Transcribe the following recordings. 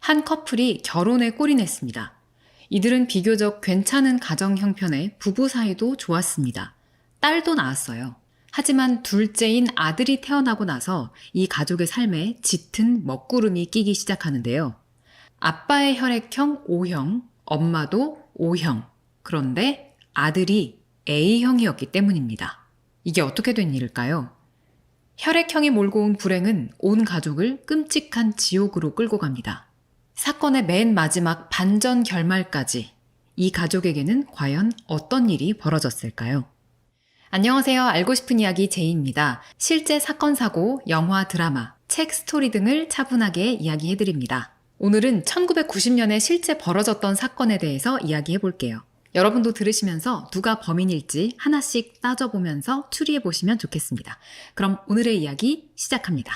한 커플이 결혼에 골인했습니다. 이들은 비교적 괜찮은 가정 형편에 부부 사이도 좋았습니다. 딸도 낳았어요. 하지만 둘째인 아들이 태어나고 나서 이 가족의 삶에 짙은 먹구름이 끼기 시작하는데요. 아빠의 혈액형 O형, 엄마도 O형. 그런데 아들이 A형이었기 때문입니다. 이게 어떻게 된 일일까요? 혈액형이 몰고 온 불행은 온 가족을 끔찍한 지옥으로 끌고 갑니다. 사건의 맨 마지막 반전 결말까지 이 가족에게는 과연 어떤 일이 벌어졌을까요? 안녕하세요. 알고 싶은 이야기 제이입니다. 실제 사건, 사고, 영화, 드라마, 책, 스토리 등을 차분하게 이야기해드립니다. 오늘은 1990년에 실제 벌어졌던 사건에 대해서 이야기해볼게요. 여러분도 들으시면서 누가 범인일지 하나씩 따져보면서 추리해보시면 좋겠습니다. 그럼 오늘의 이야기 시작합니다.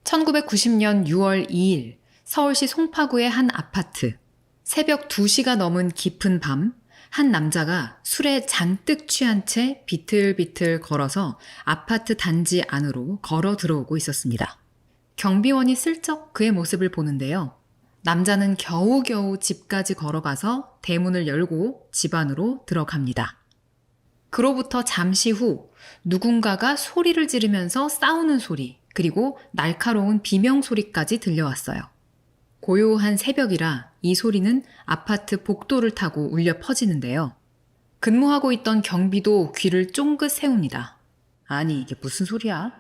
1990년 6월 2일 서울시 송파구의 한 아파트. 새벽 2시가 넘은 깊은 밤, 한 남자가 술에 잔뜩 취한 채 비틀비틀 걸어서 아파트 단지 안으로 걸어 들어오고 있었습니다. 경비원이 슬쩍 그의 모습을 보는데요. 남자는 겨우겨우 집까지 걸어가서 대문을 열고 집 안으로 들어갑니다. 그로부터 잠시 후 누군가가 소리를 지르면서 싸우는 소리, 그리고 날카로운 비명 소리까지 들려왔어요. 고요한 새벽이라 이 소리는 아파트 복도를 타고 울려 퍼지는데요. 근무하고 있던 경비도 귀를 쫑긋 세웁니다. 아니, 이게 무슨 소리야?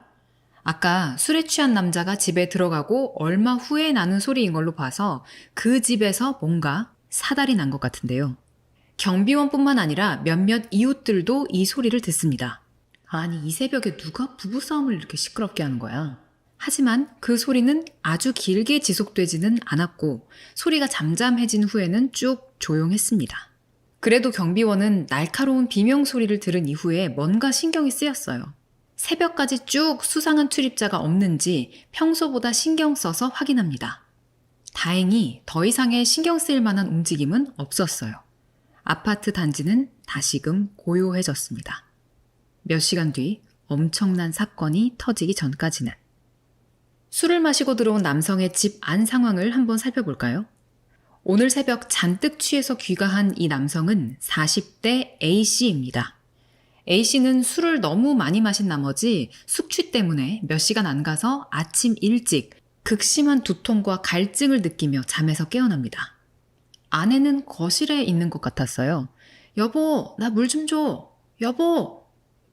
아까 술에 취한 남자가 집에 들어가고 얼마 후에 나는 소리인 걸로 봐서 그 집에서 뭔가 사달이 난 것 같은데요. 경비원뿐만 아니라 몇몇 이웃들도 이 소리를 듣습니다. 아니, 이 새벽에 누가 부부싸움을 이렇게 시끄럽게 하는 거야? 하지만 그 소리는 아주 길게 지속되지는 않았고 소리가 잠잠해진 후에는 쭉 조용했습니다. 그래도 경비원은 날카로운 비명 소리를 들은 이후에 뭔가 신경이 쓰였어요. 새벽까지 쭉 수상한 출입자가 없는지 평소보다 신경 써서 확인합니다. 다행히 더 이상의 신경 쓰일 만한 움직임은 없었어요. 아파트 단지는 다시금 고요해졌습니다. 몇 시간 뒤 엄청난 사건이 터지기 전까지는. 술을 마시고 들어온 남성의 집 안 상황을 한번 살펴볼까요? 오늘 새벽 잔뜩 취해서 귀가한 이 남성은 40대 A씨입니다. A씨는 술을 너무 많이 마신 나머지 숙취 때문에 몇 시간 안 가서 아침 일찍 극심한 두통과 갈증을 느끼며 잠에서 깨어납니다. 아내는 거실에 있는 것 같았어요. 여보, 나 물 좀 줘. 여보.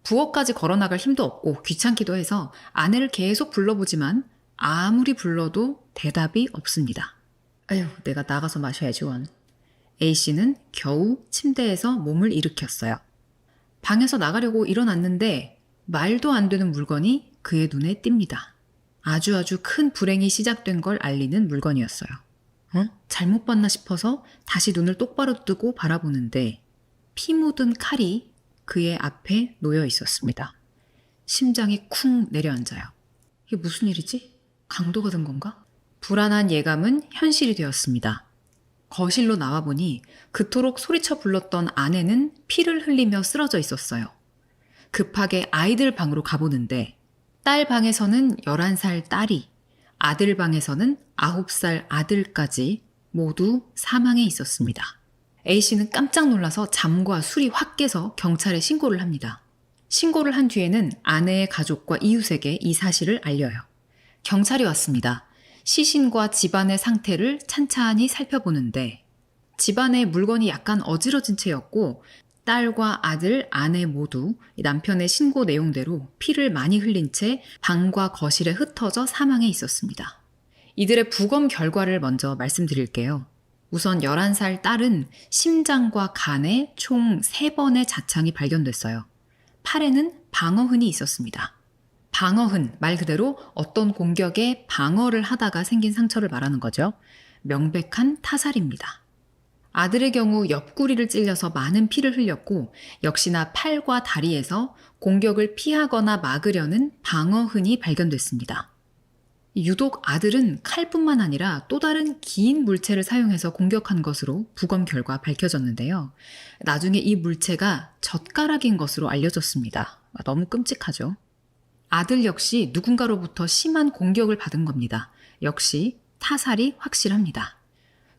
부엌까지 걸어나갈 힘도 없고 귀찮기도 해서 아내를 계속 불러보지만 아무리 불러도 대답이 없습니다. 아휴, 내가 나가서 마셔야지 원. A씨는 겨우 침대에서 몸을 일으켰어요. 방에서 나가려고 일어났는데 말도 안 되는 물건이 그의 눈에 띕니다. 아주 큰 불행이 시작된 걸 알리는 물건이었어요. 잘못 봤나 싶어서 다시 눈을 똑바로 뜨고 바라보는데 피 묻은 칼이 그의 앞에 놓여 있었습니다. 심장이 쿵 내려앉아요. 이게 무슨 일이지? 강도가 든 건가? 불안한 예감은 현실이 되었습니다. 거실로 나와보니 그토록 소리쳐 불렀던 아내는 피를 흘리며 쓰러져 있었어요. 급하게 아이들 방으로 가보는데 딸 방에서는 11살 딸이, 아들 방에서는 9살 아들까지 모두 사망해 있었습니다. A씨는 깜짝 놀라서 잠과 술이 확 깨서 경찰에 신고를 합니다. 신고를 한 뒤에는 아내의 가족과 이웃에게 이 사실을 알려요. 경찰이 왔습니다. 시신과 집안의 상태를 찬찬히 살펴보는데 집안의 물건이 약간 어지러진 채였고 딸과 아들, 아내 모두 남편의 신고 내용대로 피를 많이 흘린 채 방과 거실에 흩어져 사망해 있었습니다. 이들의 부검 결과를 먼저 말씀드릴게요. 우선 11살 딸은 심장과 간에 총 3번의 자창이 발견됐어요. 팔에는 방어흔이 있었습니다. 방어흔, 말 그대로 어떤 공격에 방어를 하다가 생긴 상처를 말하는 거죠. 명백한 타살입니다. 아들의 경우 옆구리를 찔려서 많은 피를 흘렸고 역시나 팔과 다리에서 공격을 피하거나 막으려는 방어흔이 발견됐습니다. 유독 아들은 칼뿐만 아니라 또 다른 긴 물체를 사용해서 공격한 것으로 부검 결과 밝혀졌는데요. 나중에 이 물체가 젓가락인 것으로 알려졌습니다. 너무 끔찍하죠. 아들 역시 누군가로부터 심한 공격을 받은 겁니다. 역시 타살이 확실합니다.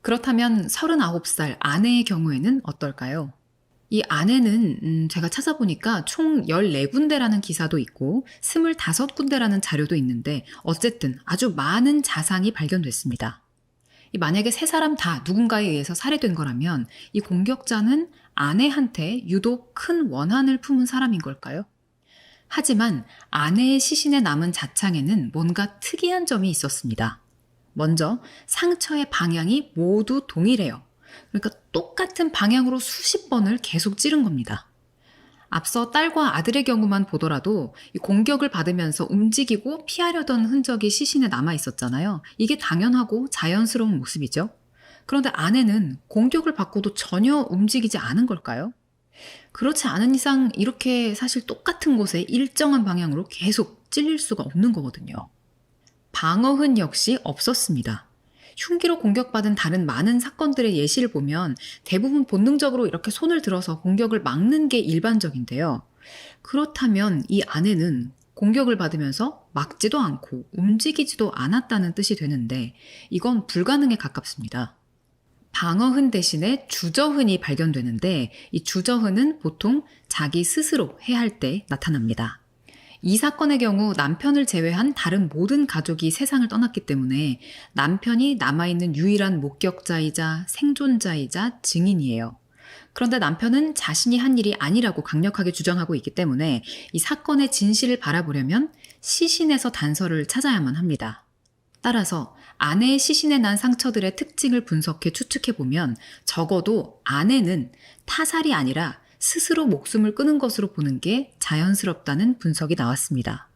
그렇다면 39살 아내의 경우에는 어떨까요? 이 아내는 제가 찾아보니까 총 14군데라는 기사도 있고 25군데라는 자료도 있는데 어쨌든 아주 많은 자상이 발견됐습니다. 만약에 세 사람 다 누군가에 의해서 살해된 거라면 이 공격자는 아내한테 유독 큰 원한을 품은 사람인 걸까요? 하지만 아내의 시신에 남은 자창에는 뭔가 특이한 점이 있었습니다. 먼저 상처의 방향이 모두 동일해요. 그러니까 똑같은 방향으로 수십 번을 계속 찌른 겁니다. 앞서 딸과 아들의 경우만 보더라도 이 공격을 받으면서 움직이고 피하려던 흔적이 시신에 남아 있었잖아요. 이게 당연하고 자연스러운 모습이죠. 그런데 아내는 공격을 받고도 전혀 움직이지 않은 걸까요? 그렇지 않은 이상 이렇게 사실 똑같은 곳에 일정한 방향으로 계속 찔릴 수가 없는 거거든요. 방어흔 역시 없었습니다. 흉기로 공격받은 다른 많은 사건들의 예시를 보면 대부분 본능적으로 이렇게 손을 들어서 공격을 막는 게 일반적인데요. 그렇다면 이 아내는 공격을 받으면서 막지도 않고 움직이지도 않았다는 뜻이 되는데 이건 불가능에 가깝습니다. 방어흔 대신에 주저흔이 발견되는데 이 주저흔은 보통 자기 스스로 해할 때 나타납니다. 이 사건의 경우 남편을 제외한 다른 모든 가족이 세상을 떠났기 때문에 남편이 남아있는 유일한 목격자이자 생존자이자 증인이에요. 그런데 남편은 자신이 한 일이 아니라고 강력하게 주장하고 있기 때문에 이 사건의 진실을 바라보려면 시신에서 단서를 찾아야만 합니다. 따라서 아내의 시신에 난 상처들의 특징을 분석해 추측해보면 적어도 아내는 타살이 아니라 스스로 목숨을 끊은 것으로 보는 게 자연스럽다는 분석이 나왔습니다.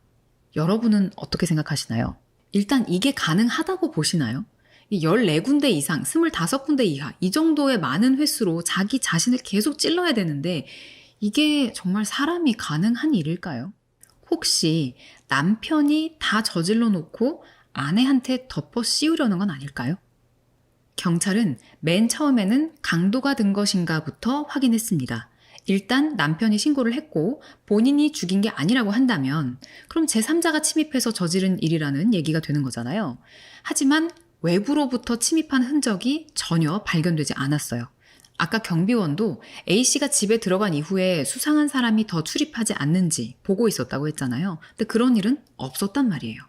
여러분은 어떻게 생각하시나요? 일단 이게 가능하다고 보시나요? 14군데 이상, 25군데 이하 이 정도의 많은 횟수로 자기 자신을 계속 찔러야 되는데 이게 정말 사람이 가능한 일일까요? 혹시 남편이 다 저질러 놓고 아내한테 덮어 씌우려는 건 아닐까요? 경찰은 맨 처음에는 강도가 든 것인가부터 확인했습니다. 일단 남편이 신고를 했고 본인이 죽인 게 아니라고 한다면 그럼 제3자가 침입해서 저지른 일이라는 얘기가 되는 거잖아요. 하지만 외부로부터 침입한 흔적이 전혀 발견되지 않았어요. 아까 경비원도 A씨가 집에 들어간 이후에 수상한 사람이 더 출입하지 않는지 보고 있었다고 했잖아요. 근데 그런 일은 없었단 말이에요.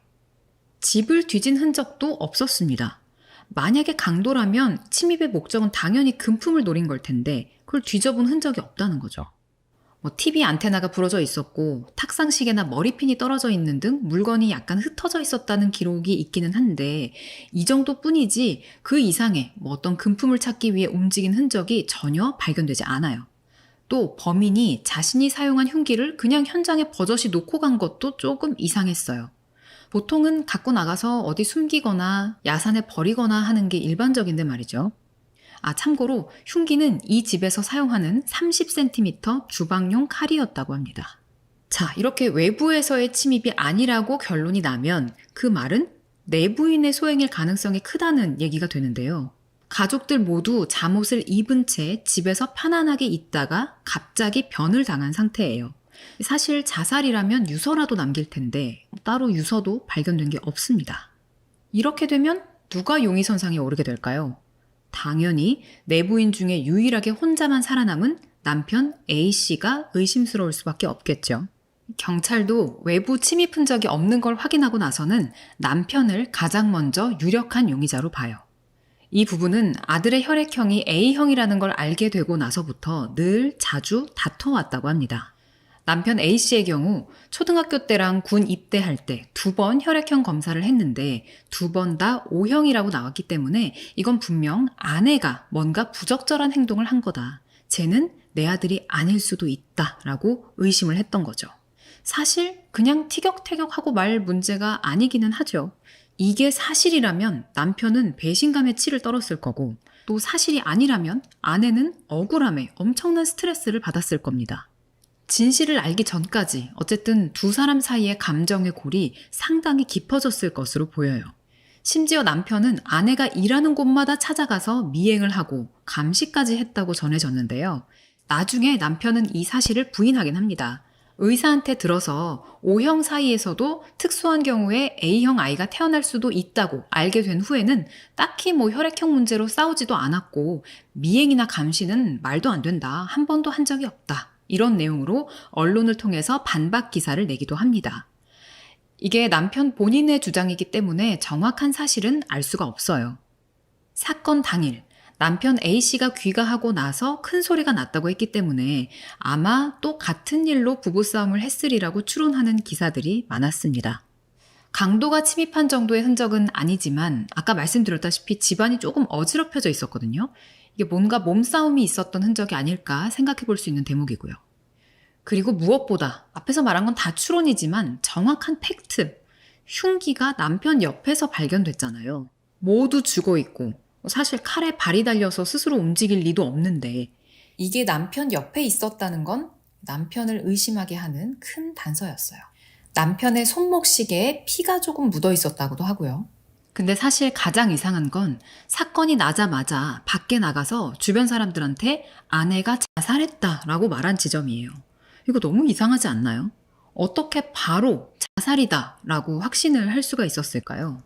집을 뒤진 흔적도 없었습니다. 만약에 강도라면 침입의 목적은 당연히 금품을 노린 걸 텐데 그걸 뒤져본 흔적이 없다는 거죠. TV 안테나가 부러져 있었고 탁상시계나 머리핀이 떨어져 있는 등 물건이 약간 흩어져 있었다는 기록이 있기는 한데 이 정도뿐이지 그 이상의 어떤 금품을 찾기 위해 움직인 흔적이 전혀 발견되지 않아요. 또 범인이 자신이 사용한 흉기를 그냥 현장에 버젓이 놓고 간 것도 조금 이상했어요. 보통은 갖고 나가서 어디 숨기거나 야산에 버리거나 하는 게 일반적인데 말이죠. 참고로 흉기는 이 집에서 사용하는 30cm 주방용 칼이었다고 합니다. 자, 이렇게 외부에서의 침입이 아니라고 결론이 나면 그 말은 내부인의 소행일 가능성이 크다는 얘기가 되는데요. 가족들 모두 잠옷을 입은 채 집에서 편안하게 있다가 갑자기 변을 당한 상태예요. 사실 자살이라면 유서라도 남길 텐데 따로 유서도 발견된 게 없습니다. 이렇게 되면 누가 용의선상에 오르게 될까요? 당연히 내부인 중에 유일하게 혼자만 살아남은 남편 A씨가 의심스러울 수밖에 없겠죠. 경찰도 외부 침입 흔적이 없는 걸 확인하고 나서는 남편을 가장 먼저 유력한 용의자로 봐요. 이 부분은 아들의 혈액형이 A형이라는 걸 알게 되고 나서부터 늘 자주 다퉈왔다고 합니다. 남편 A씨의 경우 초등학교 때랑 군 입대할 때 2번 혈액형 검사를 했는데 2번 다 O형이라고 나왔기 때문에 이건 분명 아내가 뭔가 부적절한 행동을 한 거다. 쟤는 내 아들이 아닐 수도 있다라고 의심을 했던 거죠. 사실 그냥 티격태격하고 말 문제가 아니기는 하죠. 이게 사실이라면 남편은 배신감에 치를 떨었을 거고 또 사실이 아니라면 아내는 억울함에 엄청난 스트레스를 받았을 겁니다. 진실을 알기 전까지 어쨌든 두 사람 사이의 감정의 골이 상당히 깊어졌을 것으로 보여요. 심지어 남편은 아내가 일하는 곳마다 찾아가서 미행을 하고 감시까지 했다고 전해졌는데요. 나중에 남편은 이 사실을 부인하긴 합니다. 의사한테 들어서 O형 사이에서도 특수한 경우에 A형 아이가 태어날 수도 있다고 알게 된 후에는 딱히 뭐 혈액형 문제로 싸우지도 않았고 미행이나 감시는 말도 안 된다. 한 번도 한 적이 없다. 이런 내용으로 언론을 통해서 반박 기사를 내기도 합니다. 이게 남편 본인의 주장이기 때문에 정확한 사실은 알 수가 없어요. 사건 당일 남편 A씨가 귀가하고 나서 큰 소리가 났다고 했기 때문에 아마 또 같은 일로 부부싸움을 했으리라고 추론하는 기사들이 많았습니다. 강도가 침입한 정도의 흔적은 아니지만 아까 말씀드렸다시피 집안이 조금 어지럽혀져 있었거든요. 이게 뭔가 몸싸움이 있었던 흔적이 아닐까 생각해 볼 수 있는 대목이고요. 그리고 무엇보다 앞에서 말한 건 다 추론이지만 정확한 팩트, 흉기가 남편 옆에서 발견됐잖아요. 모두 죽어 있고 사실 칼에 발이 달려서 스스로 움직일 리도 없는데 이게 남편 옆에 있었다는 건 남편을 의심하게 하는 큰 단서였어요. 남편의 손목시계에 피가 조금 묻어 있었다고도 하고요. 근데 사실 가장 이상한 건 사건이 나자마자 밖에 나가서 주변 사람들한테 아내가 자살했다라고 말한 지점이에요. 이거 너무 이상하지 않나요? 어떻게 바로 자살이다라고 확신을 할 수가 있었을까요?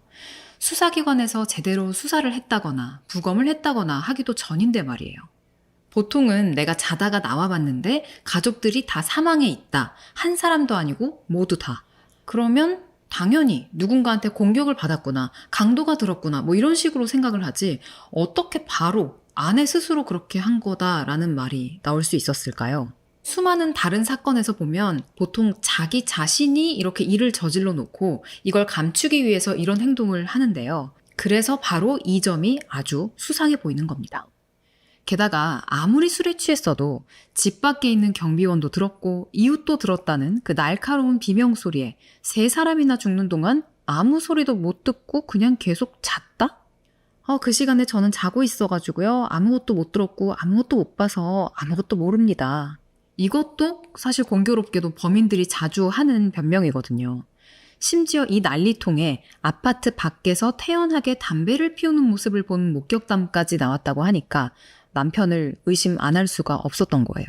수사기관에서 제대로 수사를 했다거나 부검을 했다거나 하기도 전인데 말이에요. 보통은 내가 자다가 나와봤는데 가족들이 다 사망해 있다. 한 사람도 아니고 모두 다. 그러면 당연히 누군가한테 공격을 받았구나, 강도가 들었구나 뭐 이런 식으로 생각을 하지 어떻게 바로 아내 스스로 그렇게 한 거다라는 말이 나올 수 있었을까요? 수많은 다른 사건에서 보면 보통 자기 자신이 이렇게 일을 저질러 놓고 이걸 감추기 위해서 이런 행동을 하는데요. 그래서 바로 이 점이 아주 수상해 보이는 겁니다. 게다가 아무리 술에 취했어도 집 밖에 있는 경비원도 들었고 이웃도 들었다는 그 날카로운 비명소리에 세 사람이나 죽는 동안 아무 소리도 못 듣고 그냥 계속 잤다? 그 시간에 저는 자고 있어가지고요. 아무것도 못 들었고 아무것도 못 봐서 아무것도 모릅니다. 이것도 사실 공교롭게도 범인들이 자주 하는 변명이거든요. 심지어 이 난리통에 아파트 밖에서 태연하게 담배를 피우는 모습을 본 목격담까지 나왔다고 하니까 남편을 의심 안 할 수가 없었던 거예요.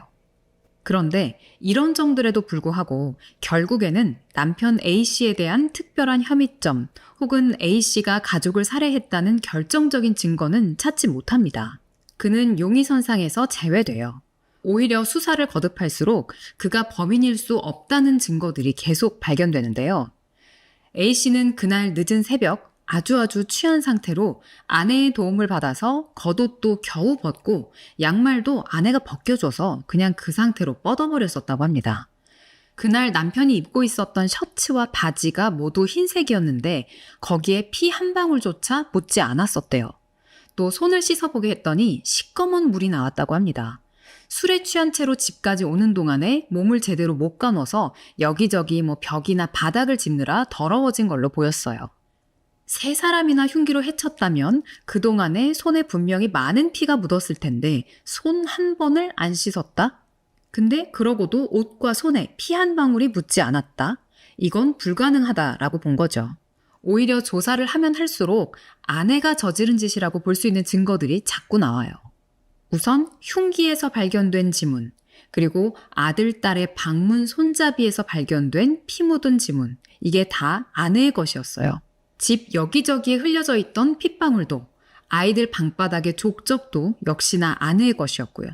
그런데 이런 점들에도 불구하고 결국에는 남편 A씨에 대한 특별한 혐의점 혹은 A씨가 가족을 살해했다는 결정적인 증거는 찾지 못합니다. 그는 용의선상에서 제외돼요. 오히려 수사를 거듭할수록 그가 범인일 수 없다는 증거들이 계속 발견되는데요. A씨는 그날 늦은 새벽 아주 취한 상태로 아내의 도움을 받아서 겉옷도 겨우 벗고 양말도 아내가 벗겨줘서 그냥 그 상태로 뻗어버렸었다고 합니다. 그날 남편이 입고 있었던 셔츠와 바지가 모두 흰색이었는데 거기에 피 한 방울조차 묻지 않았었대요. 또 손을 씻어보게 했더니 시꺼먼 물이 나왔다고 합니다. 술에 취한 채로 집까지 오는 동안에 몸을 제대로 못 감아서 여기저기 벽이나 바닥을 짚느라 더러워진 걸로 보였어요. 세 사람이나 흉기로 해쳤다면 그동안에 손에 분명히 많은 피가 묻었을 텐데 손 한 번을 안 씻었다? 근데 그러고도 옷과 손에 피 한 방울이 묻지 않았다? 이건 불가능하다라고 본 거죠. 오히려 조사를 하면 할수록 아내가 저지른 짓이라고 볼 수 있는 증거들이 자꾸 나와요. 우선 흉기에서 발견된 지문, 그리고 아들, 딸의 방문 손잡이에서 발견된 피 묻은 지문, 이게 다 아내의 것이었어요. 집 여기저기에 흘려져 있던 핏방울도, 아이들 방바닥의 족적도 역시나 아내의 것이었고요.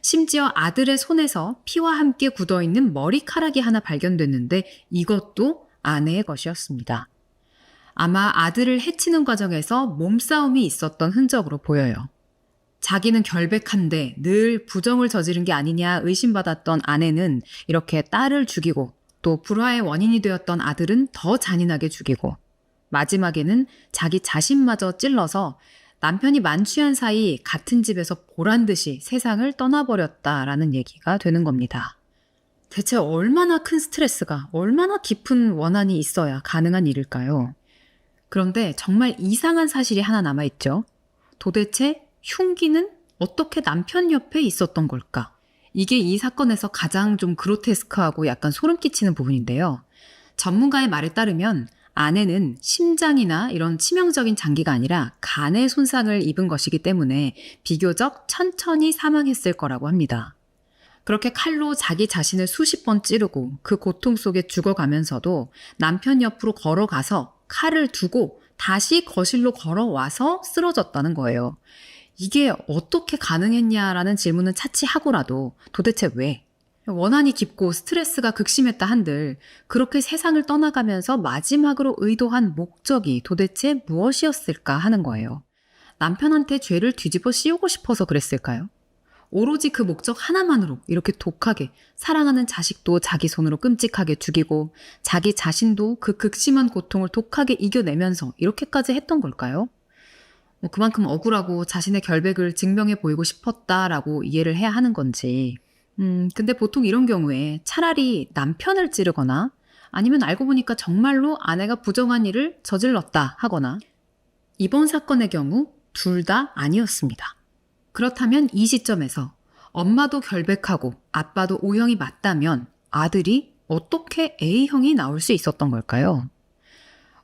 심지어 아들의 손에서 피와 함께 굳어있는 머리카락이 하나 발견됐는데 이것도 아내의 것이었습니다. 아마 아들을 해치는 과정에서 몸싸움이 있었던 흔적으로 보여요. 자기는 결백한데 늘 부정을 저지른 게 아니냐 의심받았던 아내는 이렇게 딸을 죽이고 또 불화의 원인이 되었던 아들은 더 잔인하게 죽이고 마지막에는 자기 자신마저 찔러서 남편이 만취한 사이 같은 집에서 보란 듯이 세상을 떠나버렸다라는 얘기가 되는 겁니다. 대체 얼마나 큰 스트레스가, 얼마나 깊은 원한이 있어야 가능한 일일까요? 그런데 정말 이상한 사실이 하나 남아있죠. 도대체 흉기는 어떻게 남편 옆에 있었던 걸까? 이게 이 사건에서 가장 좀 그로테스크하고 약간 소름 끼치는 부분인데요. 전문가의 말에 따르면 아내는 심장이나 이런 치명적인 장기가 아니라 간의 손상을 입은 것이기 때문에 비교적 천천히 사망했을 거라고 합니다. 그렇게 칼로 자기 자신을 수십 번 찌르고 그 고통 속에 죽어가면서도 남편 옆으로 걸어가서 칼을 두고 다시 거실로 걸어와서 쓰러졌다는 거예요. 이게 어떻게 가능했냐라는 질문은 차치하고라도 도대체 왜? 원한이 깊고 스트레스가 극심했다 한들 그렇게 세상을 떠나가면서 마지막으로 의도한 목적이 도대체 무엇이었을까 하는 거예요. 남편한테 죄를 뒤집어 씌우고 싶어서 그랬을까요? 오로지 그 목적 하나만으로 이렇게 독하게 사랑하는 자식도 자기 손으로 끔찍하게 죽이고 자기 자신도 그 극심한 고통을 독하게 이겨내면서 이렇게까지 했던 걸까요? 그만큼 억울하고 자신의 결백을 증명해 보이고 싶었다라고 이해를 해야 하는 건지. 근데 보통 이런 경우에 차라리 남편을 찌르거나 아니면 알고 보니까 정말로 아내가 부정한 일을 저질렀다 하거나 이번 사건의 경우 둘 다 아니었습니다. 그렇다면 이 시점에서 엄마도 결백하고 아빠도 O형이 맞다면 아들이 어떻게 A형이 나올 수 있었던 걸까요?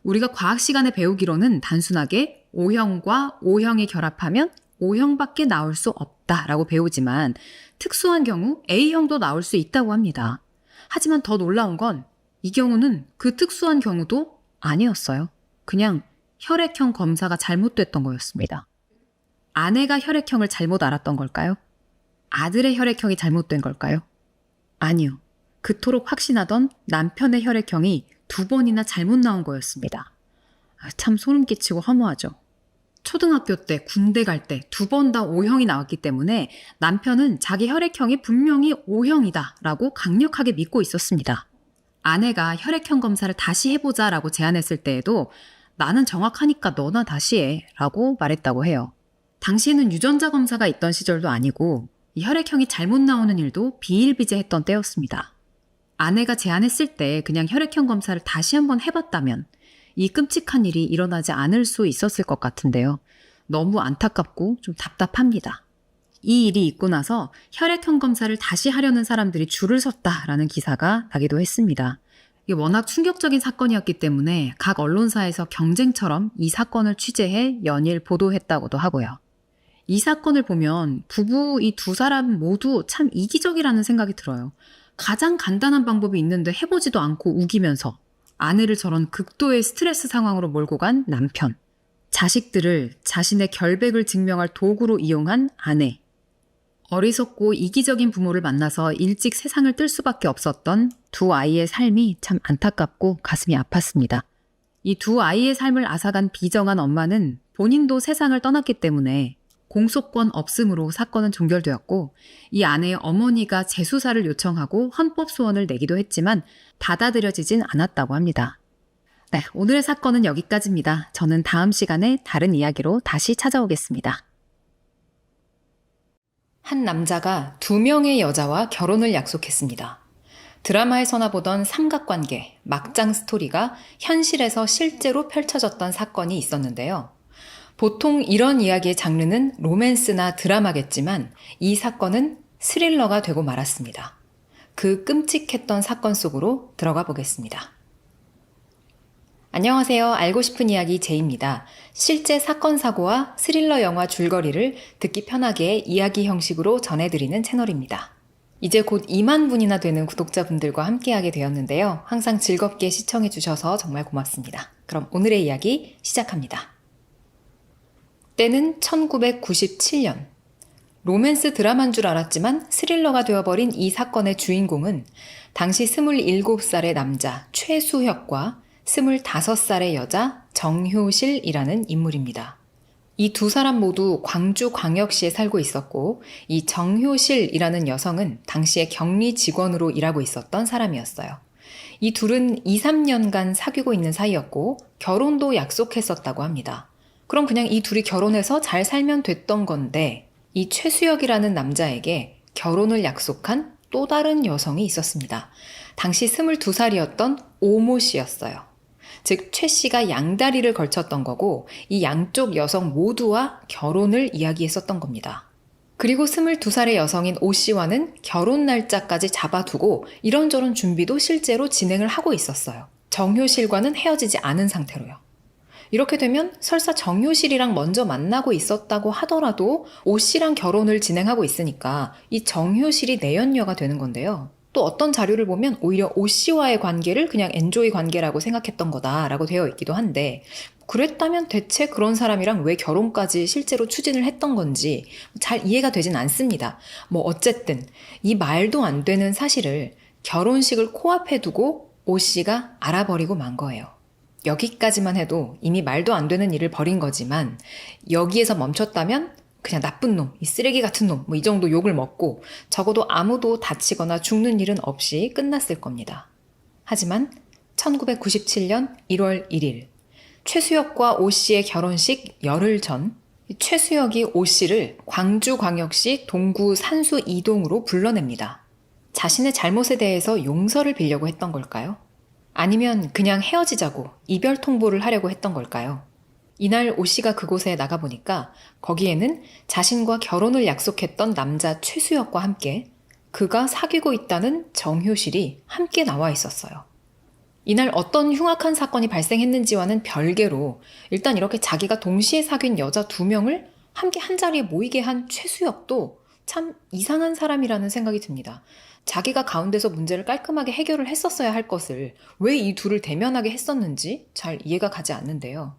우리가 과학 시간에 배우기로는 단순하게 O형과 O형이 결합하면 O형밖에 나올 수 없다라고 배우지만 특수한 경우 A형도 나올 수 있다고 합니다. 하지만 더 놀라운 건 이 경우는 그 특수한 경우도 아니었어요. 그냥 혈액형 검사가 잘못됐던 거였습니다. 아내가 혈액형을 잘못 알았던 걸까요? 아들의 혈액형이 잘못된 걸까요? 아니요. 그토록 확신하던 남편의 혈액형이 2번이나 잘못 나온 거였습니다. 참 소름 끼치고 허무하죠. 초등학교 때, 군대 갈 때 2번 다 O형이 나왔기 때문에 남편은 자기 혈액형이 분명히 O형이다 라고 강력하게 믿고 있었습니다. 아내가 혈액형 검사를 다시 해보자 라고 제안했을 때에도 나는 정확하니까 너나 다시 해 라고 말했다고 해요. 당시에는 유전자 검사가 있던 시절도 아니고 이 혈액형이 잘못 나오는 일도 비일비재했던 때였습니다. 아내가 제안했을 때 그냥 혈액형 검사를 다시 한번 해봤다면 이 끔찍한 일이 일어나지 않을 수 있었을 것 같은데요. 너무 안타깝고 좀 답답합니다. 이 일이 있고 나서 혈액형 검사를 다시 하려는 사람들이 줄을 섰다라는 기사가 나기도 했습니다. 이게 워낙 충격적인 사건이었기 때문에 각 언론사에서 경쟁처럼 이 사건을 취재해 연일 보도했다고도 하고요. 이 사건을 보면 부부 이 두 사람 모두 참 이기적이라는 생각이 들어요. 가장 간단한 방법이 있는데 해보지도 않고 우기면서 아내를 저런 극도의 스트레스 상황으로 몰고 간 남편, 자식들을 자신의 결백을 증명할 도구로 이용한 아내, 어리석고 이기적인 부모를 만나서 일찍 세상을 뜰 수밖에 없었던 두 아이의 삶이 참 안타깝고 가슴이 아팠습니다. 이 두 아이의 삶을 앗아간 비정한 엄마는 본인도 세상을 떠났기 때문에 공소권 없음으로 사건은 종결되었고 이 아내의 어머니가 재수사를 요청하고 헌법 소원을 내기도 했지만 받아들여지진 않았다고 합니다. 네, 오늘의 사건은 여기까지입니다. 저는 다음 시간에 다른 이야기로 다시 찾아오겠습니다. 한 남자가 2명의 여자와 결혼을 약속했습니다. 드라마에서나 보던 삼각관계, 막장 스토리가 현실에서 실제로 펼쳐졌던 사건이 있었는데요. 보통 이런 이야기의 장르는 로맨스나 드라마겠지만 이 사건은 스릴러가 되고 말았습니다. 그 끔찍했던 사건 속으로 들어가 보겠습니다. 안녕하세요. 알고 싶은 이야기 제이입니다. 실제 사건 사고와 스릴러 영화 줄거리를 듣기 편하게 이야기 형식으로 전해드리는 채널입니다. 이제 곧 2만 분이나 되는 구독자분들과 함께하게 되었는데요. 항상 즐겁게 시청해주셔서 정말 고맙습니다. 그럼 오늘의 이야기 시작합니다. 때는 1997년. 로맨스 드라마인 줄 알았지만 스릴러가 되어버린 이 사건의 주인공은 당시 27살의 남자 최수혁과 25살의 여자 정효실이라는 인물입니다. 이 두 사람 모두 광주광역시에 살고 있었고 이 정효실이라는 여성은 당시에 격리 직원으로 일하고 있었던 사람이었어요. 이 둘은 2, 3년간 사귀고 있는 사이였고 결혼도 약속했었다고 합니다. 그럼 그냥 이 둘이 결혼해서 잘 살면 됐던 건데 이 최수혁이라는 남자에게 결혼을 약속한 또 다른 여성이 있었습니다. 당시 22살이었던 오모 씨였어요. 즉 최 씨가 양다리를 걸쳤던 거고 이 양쪽 여성 모두와 결혼을 이야기했었던 겁니다. 그리고 22살의 여성인 오 씨와는 결혼 날짜까지 잡아두고 이런저런 준비도 실제로 진행을 하고 있었어요. 정효실과는 헤어지지 않은 상태로요. 이렇게 되면 설사 정효실이랑 먼저 만나고 있었다고 하더라도 오 씨랑 결혼을 진행하고 있으니까 이 정효실이 내연녀가 되는 건데요. 또 어떤 자료를 보면 오히려 오 씨와의 관계를 그냥 엔조이 관계라고 생각했던 거다라고 되어 있기도 한데, 그랬다면 대체 그런 사람이랑 왜 결혼까지 실제로 추진을 했던 건지 잘 이해가 되진 않습니다. 어쨌든 이 말도 안 되는 사실을 결혼식을 코앞에 두고 오 씨가 알아버리고 만 거예요. 여기까지만 해도 이미 말도 안 되는 일을 벌인 거지만, 여기에서 멈췄다면 그냥 나쁜 놈, 이 쓰레기 같은 놈, 이 정도 욕을 먹고 적어도 아무도 다치거나 죽는 일은 없이 끝났을 겁니다. 하지만 1997년 1월 1일 최수혁과 오 씨의 결혼식 열흘 전, 최수혁이 오 씨를 광주광역시 동구 산수 2동으로 불러냅니다. 자신의 잘못에 대해서 용서를 빌려고 했던 걸까요? 아니면 그냥 헤어지자고 이별 통보를 하려고 했던 걸까요? 이날 오 씨가 그곳에 나가보니까 거기에는 자신과 결혼을 약속했던 남자 최수혁과 함께 그가 사귀고 있다는 정효실이 함께 나와 있었어요. 이날 어떤 흉악한 사건이 발생했는지와는 별개로 일단 이렇게 자기가 동시에 사귄 여자 2명을 함께 한자리에 모이게 한 최수혁도 참 이상한 사람이라는 생각이 듭니다. 자기가 가운데서 문제를 깔끔하게 해결을 했었어야 할 것을 왜 이 둘을 대면하게 했었는지 잘 이해가 가지 않는데요.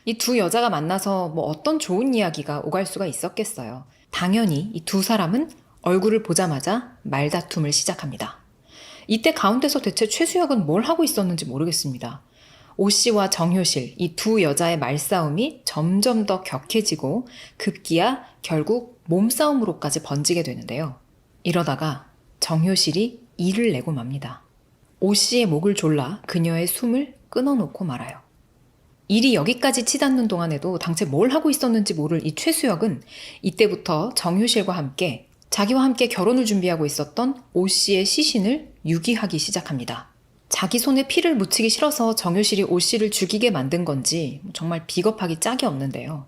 이 두 여자가 만나서 어떤 좋은 이야기가 오갈 수가 있었겠어요. 당연히 이 두 사람은 얼굴을 보자마자 말다툼을 시작합니다. 이때 가운데서 대체 최수혁은 뭘 하고 있었는지 모르겠습니다. 오 씨와 정효실, 이 두 여자의 말싸움이 점점 더 격해지고 급기야 결국 몸싸움으로까지 번지게 되는데요. 이러다가 정효실이 일을 내고 맙니다. 오 씨의 목을 졸라 그녀의 숨을 끊어놓고 말아요. 일이 여기까지 치닫는 동안에도 당최 뭘 하고 있었는지 모를 이 최수혁은 이때부터 정효실과 함께 자기와 함께 결혼을 준비하고 있었던 오 씨의 시신을 유기하기 시작합니다. 자기 손에 피를 묻히기 싫어서 정효실이 오 씨를 죽이게 만든 건지 정말 비겁하기 짝이 없는데요.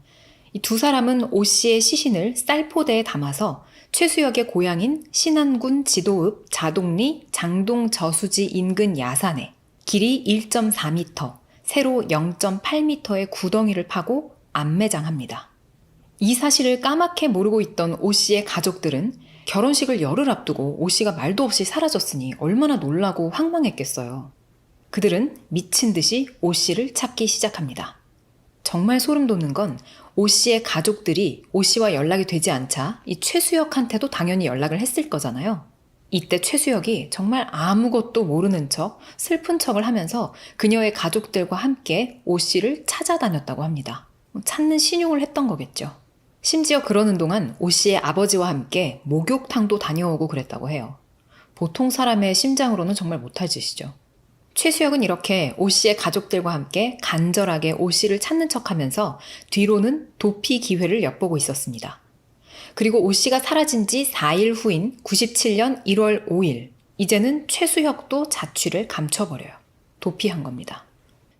이 두 사람은 오 씨의 시신을 쌀포대에 담아서 최수혁의 고향인 신안군 지도읍 자동리 장동 저수지 인근 야산에 길이 1.4m, 세로 0.8m의 구덩이를 파고 안매장합니다. 이 사실을 까맣게 모르고 있던 오 씨의 가족들은 결혼식을 열흘 앞두고 오 씨가 말도 없이 사라졌으니 얼마나 놀라고 황망했겠어요. 그들은 미친 듯이 오 씨를 찾기 시작합니다. 정말 소름 돋는 건 오 씨의 가족들이 오 씨와 연락이 되지 않자 이 최수혁한테도 당연히 연락을 했을 거잖아요. 이때 최수혁이 정말 아무것도 모르는 척 슬픈 척을 하면서 그녀의 가족들과 함께 오 씨를 찾아다녔다고 합니다. 찾는 신용을 했던 거겠죠. 심지어 그러는 동안 오 씨의 아버지와 함께 목욕탕도 다녀오고 그랬다고 해요. 보통 사람의 심장으로는 정말 못할 짓이죠. 최수혁은 이렇게 오 씨의 가족들과 함께 간절하게 오 씨를 찾는 척하면서 뒤로는 도피 기회를 엿보고 있었습니다. 그리고 오 씨가 사라진 지 4일 후인 97년 1월 5일, 이제는 최수혁도 자취를 감춰버려요. 도피한 겁니다.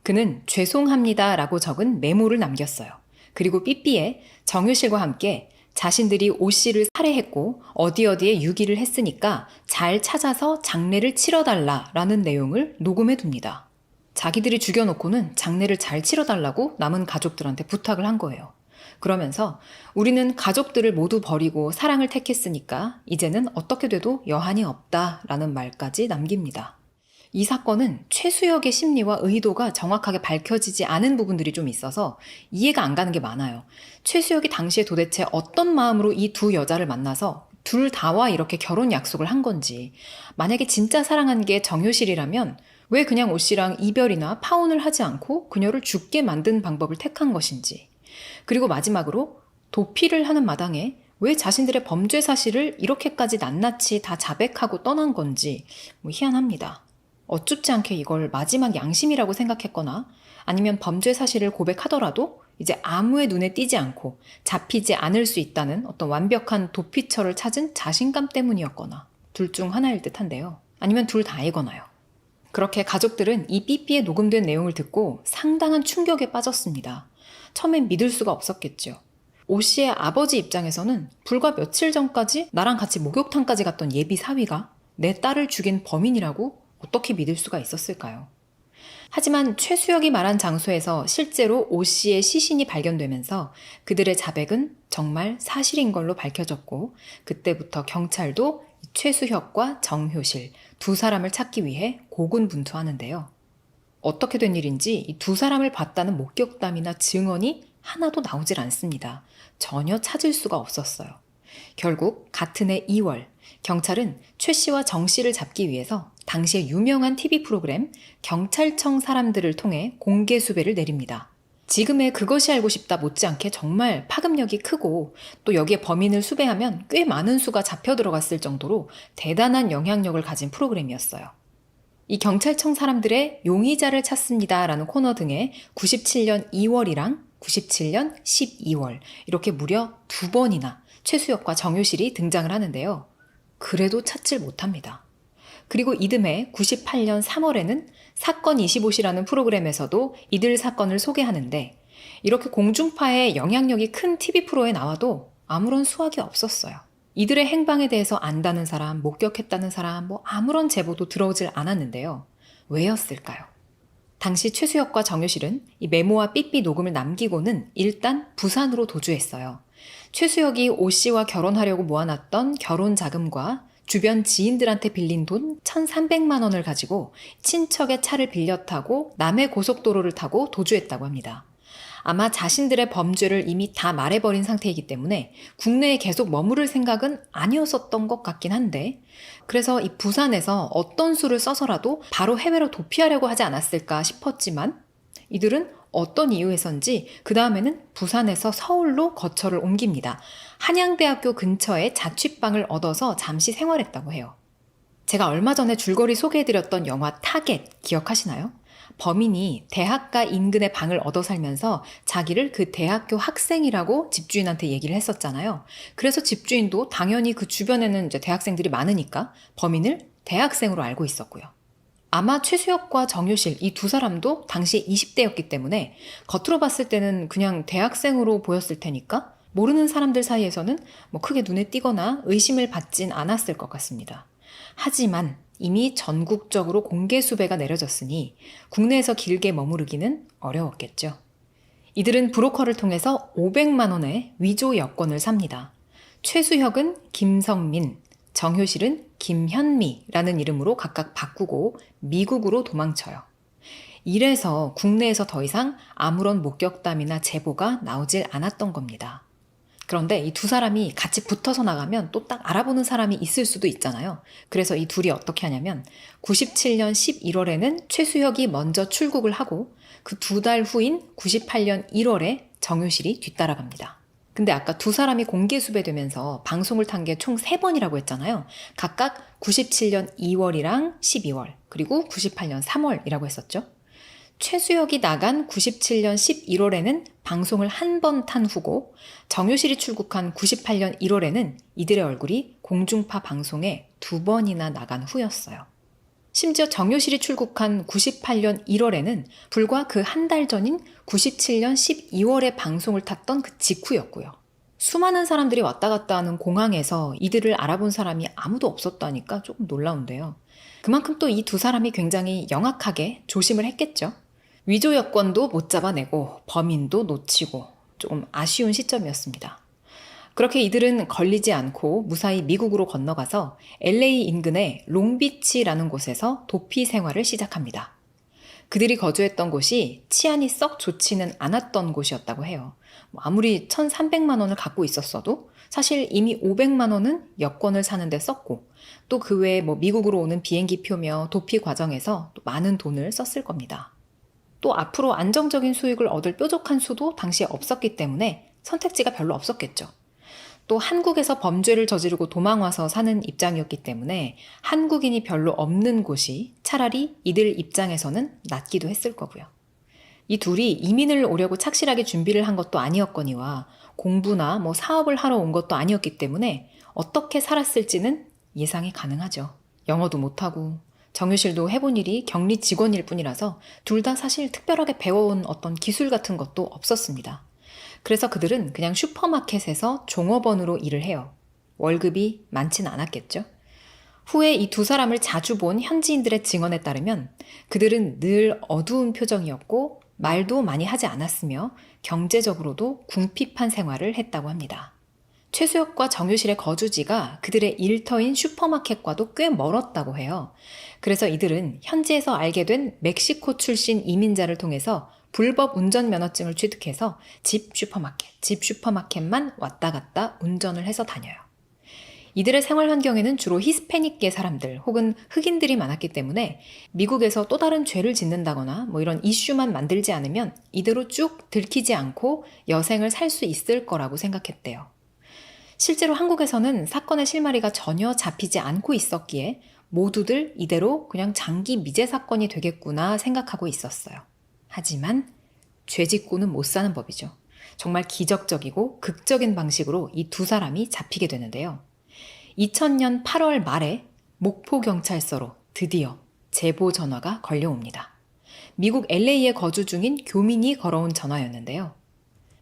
그는 죄송합니다 라고 적은 메모를 남겼어요. 그리고 삐삐에 정효실과 함께 자신들이 오 씨를 살해했고 어디에 유기를 했으니까 잘 찾아서 장례를 치러달라 라는 내용을 녹음해 둡니다. 자기들이 죽여놓고는 장례를 잘 치러달라고 남은 가족들한테 부탁을 한 거예요. 그러면서 우리는 가족들을 모두 버리고 사랑을 택했으니까 이제는 어떻게 돼도 여한이 없다라는 말까지 남깁니다. 이 사건은 최수혁의 심리와 의도가 정확하게 밝혀지지 않은 부분들이 좀 있어서 이해가 안 가는 게 많아요. 최수혁이 당시에 도대체 어떤 마음으로 이 두 여자를 만나서 둘 다와 이렇게 결혼 약속을 한 건지, 만약에 진짜 사랑한 게 정효실이라면 왜 그냥 오 씨랑 이별이나 파혼을 하지 않고 그녀를 죽게 만든 방법을 택한 것인지, 그리고 마지막으로 도피를 하는 마당에 왜 자신들의 범죄 사실을 이렇게까지 낱낱이 다 자백하고 떠난 건지 희한합니다. 어쭙지 않게 이걸 마지막 양심이라고 생각했거나 아니면 범죄 사실을 고백하더라도 이제 아무의 눈에 띄지 않고 잡히지 않을 수 있다는 어떤 완벽한 도피처를 찾은 자신감 때문이었거나 둘 중 하나일 듯한데요. 아니면 둘 다이거나요. 그렇게 가족들은 이 삐삐에 녹음된 내용을 듣고 상당한 충격에 빠졌습니다. 처음엔 믿을 수가 없었겠죠. 오 씨의 아버지 입장에서는 불과 며칠 전까지 나랑 같이 목욕탕까지 갔던 예비 사위가 내 딸을 죽인 범인이라고 어떻게 믿을 수가 있었을까요? 하지만 최수혁이 말한 장소에서 실제로 오 씨의 시신이 발견되면서 그들의 자백은 정말 사실인 걸로 밝혀졌고, 그때부터 경찰도 최수혁과 정효실 두 사람을 찾기 위해 고군분투하는데요. 어떻게 된 일인지 이 두 사람을 봤다는 목격담이나 증언이 하나도 나오질 않습니다. 전혀 찾을 수가 없었어요. 결국 같은 해 2월, 경찰은 최 씨와 정 씨를 잡기 위해서 당시의 유명한 TV 프로그램 경찰청 사람들을 통해 공개 수배를 내립니다. 지금의 그것이 알고 싶다 못지않게 정말 파급력이 크고, 또 여기에 범인을 수배하면 꽤 많은 수가 잡혀 들어갔을 정도로 대단한 영향력을 가진 프로그램이었어요. 이 경찰청 사람들의 용의자를 찾습니다 라는 코너 등에 97년 2월이랑 97년 12월 이렇게 무려 2번이나 최수혁과 정효실이 등장을 하는데요. 그래도 찾질 못합니다. 그리고 이듬해 98년 3월에는 사건 25시라는 프로그램에서도 이들 사건을 소개하는데, 이렇게 공중파의 영향력이 큰 TV 프로에 나와도 아무런 수확이 없었어요. 이들의 행방에 대해서 안다는 사람, 목격했다는 사람, 아무런 제보도 들어오질 않았는데요. 왜였을까요? 당시 최수혁과 정효실은 이 메모와 삐삐 녹음을 남기고는 일단 부산으로 도주했어요. 최수혁이 오 씨와 결혼하려고 모아놨던 결혼 자금과 주변 지인들한테 빌린 돈 1,300만 원을 가지고 친척의 차를 빌려 타고 남해 고속도로를 타고 도주했다고 합니다. 아마 자신들의 범죄를 이미 다 말해버린 상태이기 때문에 국내에 계속 머무를 생각은 아니었었던 것 같긴 한데, 그래서 이 부산에서 어떤 수를 써서라도 바로 해외로 도피하려고 하지 않았을까 싶었지만, 이들은 어떤 이유에선지 그 다음에는 부산에서 서울로 거처를 옮깁니다. 한양대학교 근처에 자취방을 얻어서 잠시 생활했다고 해요. 제가 얼마 전에 줄거리 소개해드렸던 영화 타겟 기억하시나요? 범인이 대학가 인근의 방을 얻어 살면서 자기를 그 대학교 학생이라고 집주인한테 얘기를 했었잖아요. 그래서 집주인도 당연히 그 주변에는 이제 대학생들이 많으니까 범인을 대학생으로 알고 있었고요. 아마 최수혁과 정효실 이 두 사람도 당시 20대였기 때문에 겉으로 봤을 때는 그냥 대학생으로 보였을 테니까 모르는 사람들 사이에서는 크게 눈에 띄거나 의심을 받진 않았을 것 같습니다. 하지만 이미 전국적으로 공개 수배가 내려졌으니 국내에서 길게 머무르기는 어려웠겠죠. 이들은 브로커를 통해서 500만 원의 위조 여권을 삽니다. 최수혁은 김성민, 정효실은 김현미라는 이름으로 각각 바꾸고 미국으로 도망쳐요. 이래서 국내에서 더 이상 아무런 목격담이나 제보가 나오질 않았던 겁니다. 그런데 이 두 사람이 같이 붙어서 나가면 또 딱 알아보는 사람이 있을 수도 있잖아요. 그래서 이 둘이 어떻게 하냐면 97년 11월에는 최수혁이 먼저 출국을 하고 그 2달 후인 98년 1월에 정효실이 뒤따라갑니다. 근데 아까 두 사람이 공개 수배되면서 방송을 탄 게 총 3번이라고 했잖아요. 각각 97년 2월이랑 12월, 그리고 98년 3월이라고 했었죠. 최수혁이 나간 97년 11월에는 방송을 한 번 탄 후고, 정효실이 출국한 98년 1월에는 이들의 얼굴이 공중파 방송에 2번이나 나간 후였어요. 심지어 정효실이 출국한 98년 1월에는 불과 그 한 달 전인 97년 12월에 방송을 탔던 그 직후였고요. 수많은 사람들이 왔다 갔다 하는 공항에서 이들을 알아본 사람이 아무도 없었다니까 조금 놀라운데요. 그만큼 또 이 두 사람이 굉장히 영악하게 조심을 했겠죠. 위조 여권도 못 잡아내고 범인도 놓치고 조금 아쉬운 시점이었습니다. 그렇게 이들은 걸리지 않고 무사히 미국으로 건너가서 LA 인근의 롱비치라는 곳에서 도피 생활을 시작합니다. 그들이 거주했던 곳이 치안이 썩 좋지는 않았던 곳이었다고 해요. 아무리 1,300만 원을 갖고 있었어도 사실 이미 500만 원은 여권을 사는데 썼고, 또 그 외에 미국으로 오는 비행기 표며 도피 과정에서 또 많은 돈을 썼을 겁니다. 또 앞으로 안정적인 수익을 얻을 뾰족한 수도 당시에 없었기 때문에 선택지가 별로 없었겠죠. 또 한국에서 범죄를 저지르고 도망와서 사는 입장이었기 때문에 한국인이 별로 없는 곳이 차라리 이들 입장에서는 낫기도 했을 거고요. 이 둘이 이민을 오려고 착실하게 준비를 한 것도 아니었거니와 공부나 사업을 하러 온 것도 아니었기 때문에 어떻게 살았을지는 예상이 가능하죠. 영어도 못하고 정효실도 해본 일이 격리 직원일 뿐이라서 둘 다 사실 특별하게 배워온 어떤 기술 같은 것도 없었습니다. 그래서 그들은 그냥 슈퍼마켓에서 종업원으로 일을 해요. 월급이 많진 않았겠죠. 후에 이 두 사람을 자주 본 현지인들의 증언에 따르면 그들은 늘 어두운 표정이었고 말도 많이 하지 않았으며 경제적으로도 궁핍한 생활을 했다고 합니다. 최수혁과 정유실의 거주지가 그들의 일터인 슈퍼마켓과도 꽤 멀었다고 해요. 그래서 이들은 현지에서 알게 된 멕시코 출신 이민자를 통해서 불법 운전면허증을 취득해서 집 슈퍼마켓만 왔다 갔다 운전을 해서 다녀요. 이들의 생활 환경에는 주로 히스패닉계 사람들 혹은 흑인들이 많았기 때문에 미국에서 또 다른 죄를 짓는다거나 이런 이슈만 만들지 않으면 이대로 쭉 들키지 않고 여생을 살 수 있을 거라고 생각했대요. 실제로 한국에서는 사건의 실마리가 전혀 잡히지 않고 있었기에 모두들 이대로 그냥 장기 미제 사건이 되겠구나 생각하고 있었어요. 하지만 죄 짓고는 못 사는 법이죠. 정말 기적적이고 극적인 방식으로 이 두 사람이 잡히게 되는데요. 2000년 8월 말에 목포경찰서로 드디어 제보 전화가 걸려옵니다. 미국 LA에 거주 중인 교민이 걸어온 전화였는데요.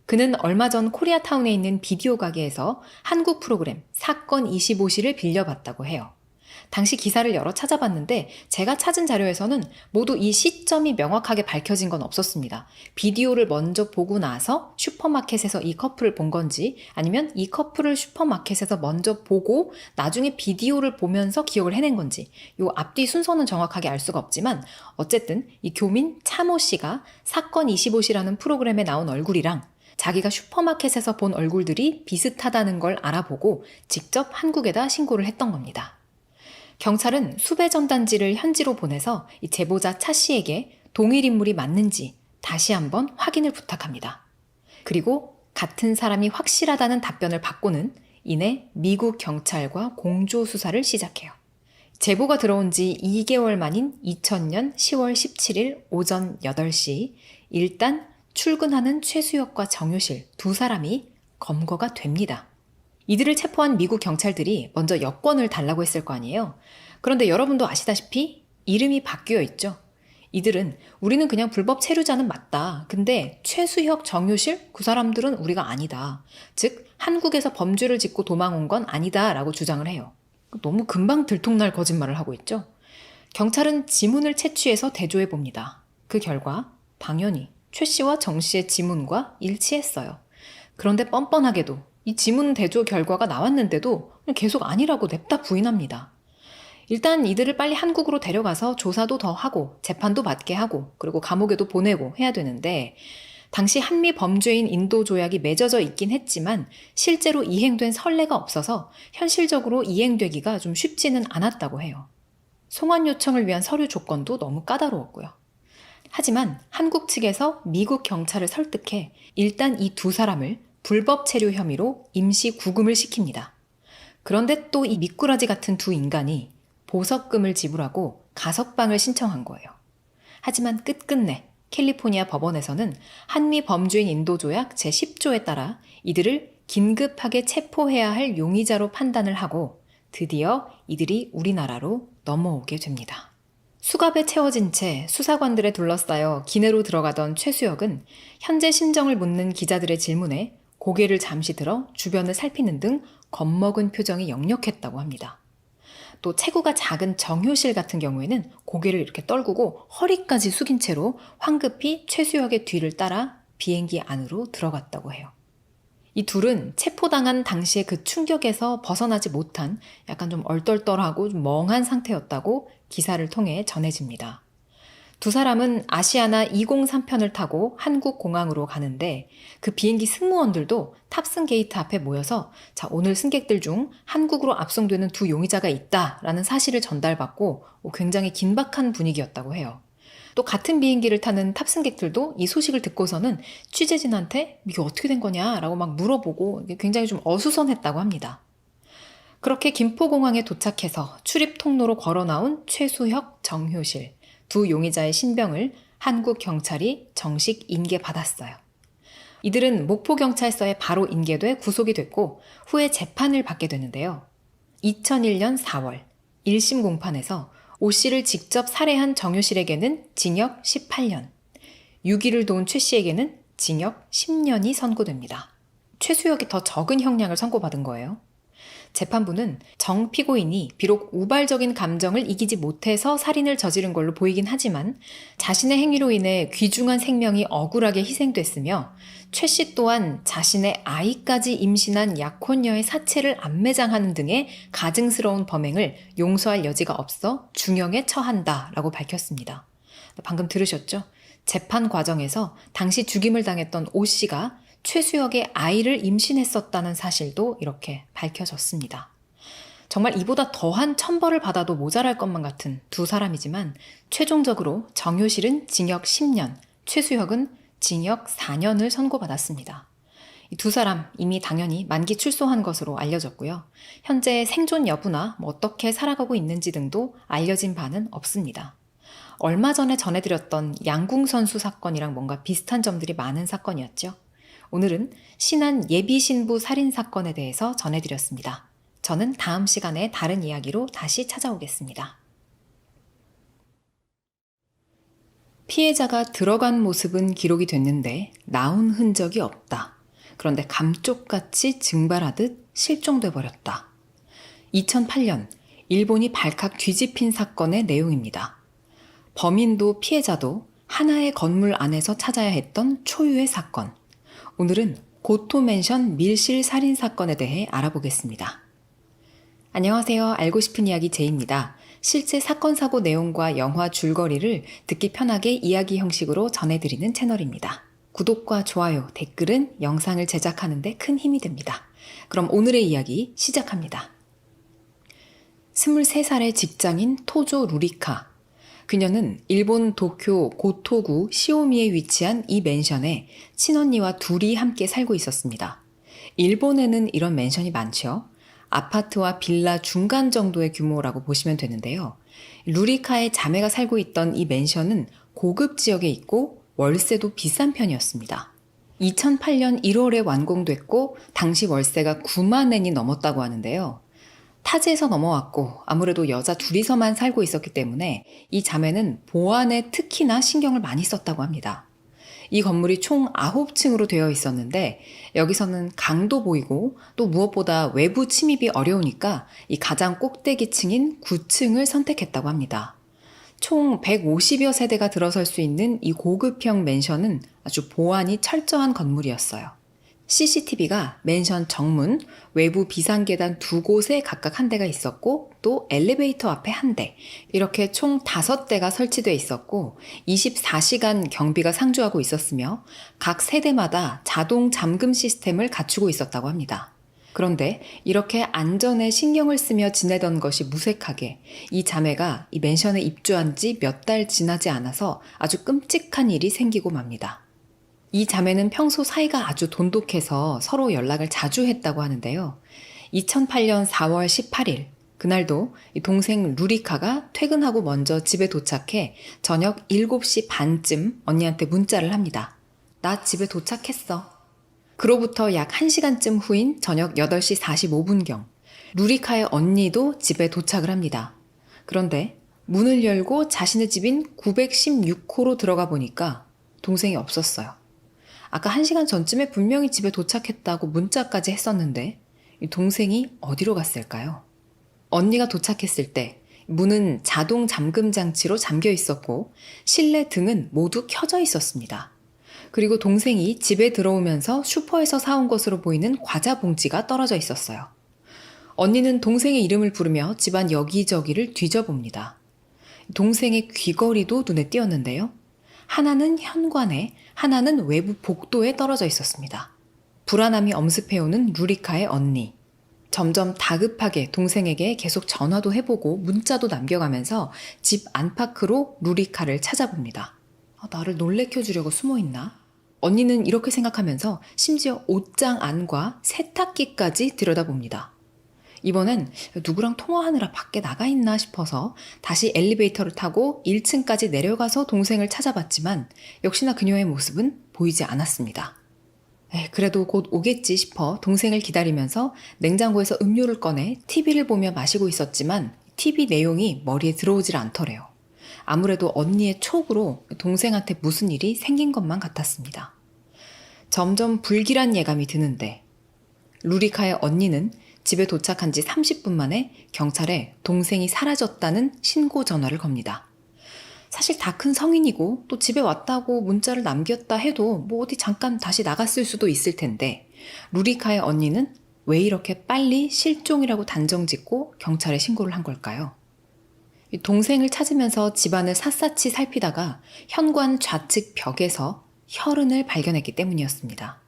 그는 얼마 전 코리아타운에 있는 비디오 가게에서 한국 프로그램 사건 25시를 빌려봤다고 해요. 당시 기사를 열어 찾아봤는데 제가 찾은 자료에서는 모두 이 시점이 명확하게 밝혀진 건 없었습니다. 비디오를 먼저 보고 나서 슈퍼마켓에서 이 커플을 본 건지 아니면 이 커플을 슈퍼마켓에서 먼저 보고 나중에 비디오를 보면서 기억을 해낸 건지 요 앞뒤 순서는 정확하게 알 수가 없지만 어쨌든 이 교민 차모 씨가 사건 25시라는 프로그램에 나온 얼굴이랑 자기가 슈퍼마켓에서 본 얼굴들이 비슷하다는 걸 알아보고 직접 한국에다 신고를 했던 겁니다. 경찰은 수배 전단지를 현지로 보내서 이 제보자 차 씨에게 동일 인물이 맞는지 다시 한번 확인을 부탁합니다. 그리고 같은 사람이 확실하다는 답변을 받고는 이내 미국 경찰과 공조 수사를 시작해요. 제보가 들어온 지 2개월 만인 2000년 10월 17일 오전 8시 일단 출근하는 최수혁과 정유실 두 사람이 검거가 됩니다. 이들을 체포한 미국 경찰들이 먼저 여권을 달라고 했을 거 아니에요. 그런데 여러분도 아시다시피 이름이 바뀌어 있죠. 이들은 우리는 그냥 불법 체류자는 맞다. 근데 최수혁, 정유실 그 사람들은 우리가 아니다. 즉 한국에서 범죄를 짓고 도망온 건 아니다 라고 주장을 해요. 너무 금방 들통날 거짓말을 하고 있죠. 경찰은 지문을 채취해서 대조해 봅니다. 그 결과 당연히 최 씨와 정 씨의 지문과 일치했어요. 그런데 뻔뻔하게도 이 지문 대조 결과가 나왔는데도 계속 아니라고 냅다 부인합니다. 일단 이들을 빨리 한국으로 데려가서 조사도 더 하고 재판도 받게 하고 그리고 감옥에도 보내고 해야 되는데 당시 한미 범죄인 인도 조약이 맺어져 있긴 했지만 실제로 이행된 선례가 없어서 현실적으로 이행되기가 좀 쉽지는 않았다고 해요. 송환 요청을 위한 서류 조건도 너무 까다로웠고요. 하지만 한국 측에서 미국 경찰을 설득해 일단 이 두 사람을 불법 체류 혐의로 임시 구금을 시킵니다. 그런데 또 이 미꾸라지 같은 두 인간이 보석금을 지불하고 가석방을 신청한 거예요. 하지만 끝끝내 캘리포니아 법원에서는 한미 범죄인 인도조약 제10조에 따라 이들을 긴급하게 체포해야 할 용의자로 판단을 하고 드디어 이들이 우리나라로 넘어오게 됩니다. 수갑에 채워진 채 수사관들에 둘러싸여 기내로 들어가던 최수혁은 현재 심정을 묻는 기자들의 질문에 고개를 잠시 들어 주변을 살피는 등 겁먹은 표정이 역력했다고 합니다. 또 체구가 작은 정효실 같은 경우에는 고개를 이렇게 떨구고 허리까지 숙인 채로 황급히 최수혁의 뒤를 따라 비행기 안으로 들어갔다고 해요. 이 둘은 체포당한 당시의 그 충격에서 벗어나지 못한 약간 좀 얼떨떨하고 좀 멍한 상태였다고 기사를 통해 전해집니다. 두 사람은 아시아나 203편을 타고 한국 공항으로 가는데 그 비행기 승무원들도 탑승 게이트 앞에 모여서 자, 오늘 승객들 중 한국으로 압송되는 두 용의자가 있다라는 사실을 전달받고 굉장히 긴박한 분위기였다고 해요. 또 같은 비행기를 타는 탑승객들도 이 소식을 듣고서는 취재진한테 이게 어떻게 된 거냐라고 막 물어보고 굉장히 좀 어수선했다고 합니다. 그렇게 김포공항에 도착해서 출입 통로로 걸어 나온 최수혁, 정효실 두 용의자의 신병을 한국 경찰이 정식 인계받았어요. 이들은 목포경찰서에 바로 인계돼 구속이 됐고 후에 재판을 받게 되는데요. 2001년 4월 1심 공판에서 오 씨를 직접 살해한 정효실에게는 징역 18년, 6일을 도운 최 씨에게는 징역 10년이 선고됩니다. 최수혁이 더 적은 형량을 선고받은 거예요. 재판부는 정 피고인이 비록 우발적인 감정을 이기지 못해서 살인을 저지른 걸로 보이긴 하지만 자신의 행위로 인해 귀중한 생명이 억울하게 희생됐으며 최 씨 또한 자신의 아이까지 임신한 약혼녀의 사체를 암매장하는 등의 가증스러운 범행을 용서할 여지가 없어 중형에 처한다라고 밝혔습니다. 방금 들으셨죠? 재판 과정에서 당시 죽임을 당했던 오 씨가 최수혁의 아이를 임신했었다는 사실도 이렇게 밝혀졌습니다. 정말 이보다 더한 천벌을 받아도 모자랄 것만 같은 두 사람이지만 최종적으로 정효실은 징역 10년, 최수혁은 징역 4년을 선고받았습니다. 이 두 사람 이미 당연히 만기 출소한 것으로 알려졌고요. 현재 생존 여부나 어떻게 살아가고 있는지 등도 알려진 바는 없습니다. 얼마 전에 전해드렸던 양궁 선수 사건이랑 뭔가 비슷한 점들이 많은 사건이었죠. 오늘은 신안 예비신부 살인사건에 대해서 전해드렸습니다. 저는 다음 시간에 다른 이야기로 다시 찾아오겠습니다. 피해자가 들어간 모습은 기록이 됐는데 나온 흔적이 없다. 그런데 감쪽같이 증발하듯 실종돼 버렸다. 2008년 일본이 발칵 뒤집힌 사건의 내용입니다. 범인도 피해자도 하나의 건물 안에서 찾아야 했던 초유의 사건. 오늘은 고토맨션 밀실 살인 사건에 대해 알아보겠습니다. 안녕하세요. 알고 싶은 이야기 제이입니다. 실제 사건 사고 내용과 영화 줄거리를 듣기 편하게 이야기 형식으로 전해드리는 채널입니다. 구독과 좋아요, 댓글은 영상을 제작하는 데 큰 힘이 됩니다. 그럼 오늘의 이야기 시작합니다. 23살의 직장인 토조 루리카. 그녀는 일본 도쿄 고토구 시오미에 위치한 이 맨션에 친언니와 둘이 함께 살고 있었습니다. 일본에는 이런 맨션이 많죠. 아파트와 빌라 중간 정도의 규모라고 보시면 되는데요. 루리카의 자매가 살고 있던 이 맨션은 고급 지역에 있고 월세도 비싼 편이었습니다. 2008년 1월에 완공됐고 당시 월세가 9만 엔이 넘었다고 하는데요. 타지에서 넘어왔고 아무래도 여자 둘이서만 살고 있었기 때문에 이 자매는 보안에 특히나 신경을 많이 썼다고 합니다. 이 건물이 총 9층으로 되어 있었는데 여기서는 강도 보이고 또 무엇보다 외부 침입이 어려우니까 이 가장 꼭대기층인 9층을 선택했다고 합니다. 총 150여 세대가 들어설 수 있는 이 고급형 맨션은 아주 보안이 철저한 건물이었어요. CCTV가 맨션 정문, 외부 비상계단 2곳에 각각 한 대가 있었고 또 엘리베이터 앞에 한 대, 이렇게 총 5대가 설치되어 있었고 24시간 경비가 상주하고 있었으며 각 세대마다 자동 잠금 시스템을 갖추고 있었다고 합니다. 그런데 이렇게 안전에 신경을 쓰며 지내던 것이 무색하게 이 자매가 이 맨션에 입주한 지 몇 달 지나지 않아서 아주 끔찍한 일이 생기고 맙니다. 이 자매는 평소 사이가 아주 돈독해서 서로 연락을 자주 했다고 하는데요. 2008년 4월 18일, 그날도 동생 루리카가 퇴근하고 먼저 집에 도착해 저녁 7시 반쯤 언니한테 문자를 합니다. 나 집에 도착했어. 그로부터 약 1시간쯤 후인 저녁 8시 45분경, 루리카의 언니도 집에 도착을 합니다. 그런데 문을 열고 자신의 집인 916호로 들어가 보니까 동생이 없었어요. 아까 1시간 전쯤에 분명히 집에 도착했다고 문자까지 했었는데 이 동생이 어디로 갔을까요? 언니가 도착했을 때 문은 자동 잠금 장치로 잠겨 있었고 실내 등은 모두 켜져 있었습니다. 그리고 동생이 집에 들어오면서 슈퍼에서 사온 것으로 보이는 과자 봉지가 떨어져 있었어요. 언니는 동생의 이름을 부르며 집안 여기저기를 뒤져봅니다. 동생의 귀걸이도 눈에 띄었는데요. 하나는 현관에, 하나는 외부 복도에 떨어져 있었습니다. 불안함이 엄습해오는 루리카의 언니. 점점 다급하게 동생에게 계속 전화도 해보고 문자도 남겨가면서 집 안팎으로 루리카를 찾아봅니다. 나를 놀래켜주려고 숨어있나? 언니는 이렇게 생각하면서 심지어 옷장 안과 세탁기까지 들여다봅니다. 이번엔 누구랑 통화하느라 밖에 나가 있나 싶어서 다시 엘리베이터를 타고 1층까지 내려가서 동생을 찾아봤지만 역시나 그녀의 모습은 보이지 않았습니다. 그래도 곧 오겠지 싶어 동생을 기다리면서 냉장고에서 음료를 꺼내 TV를 보며 마시고 있었지만 TV 내용이 머리에 들어오질 않더래요. 아무래도 언니의 촉으로 동생한테 무슨 일이 생긴 것만 같았습니다. 점점 불길한 예감이 드는데 루리카의 언니는 집에 도착한 지 30분 만에 경찰에 동생이 사라졌다는 신고 전화를 겁니다. 사실 다 큰 성인이고 또 집에 왔다고 문자를 남겼다 해도 뭐 어디 잠깐 다시 나갔을 수도 있을 텐데 루리카의 언니는 왜 이렇게 빨리 실종이라고 단정짓고 경찰에 신고를 한 걸까요? 동생을 찾으면서 집안을 샅샅이 살피다가 현관 좌측 벽에서 혈흔을 발견했기 때문이었습니다.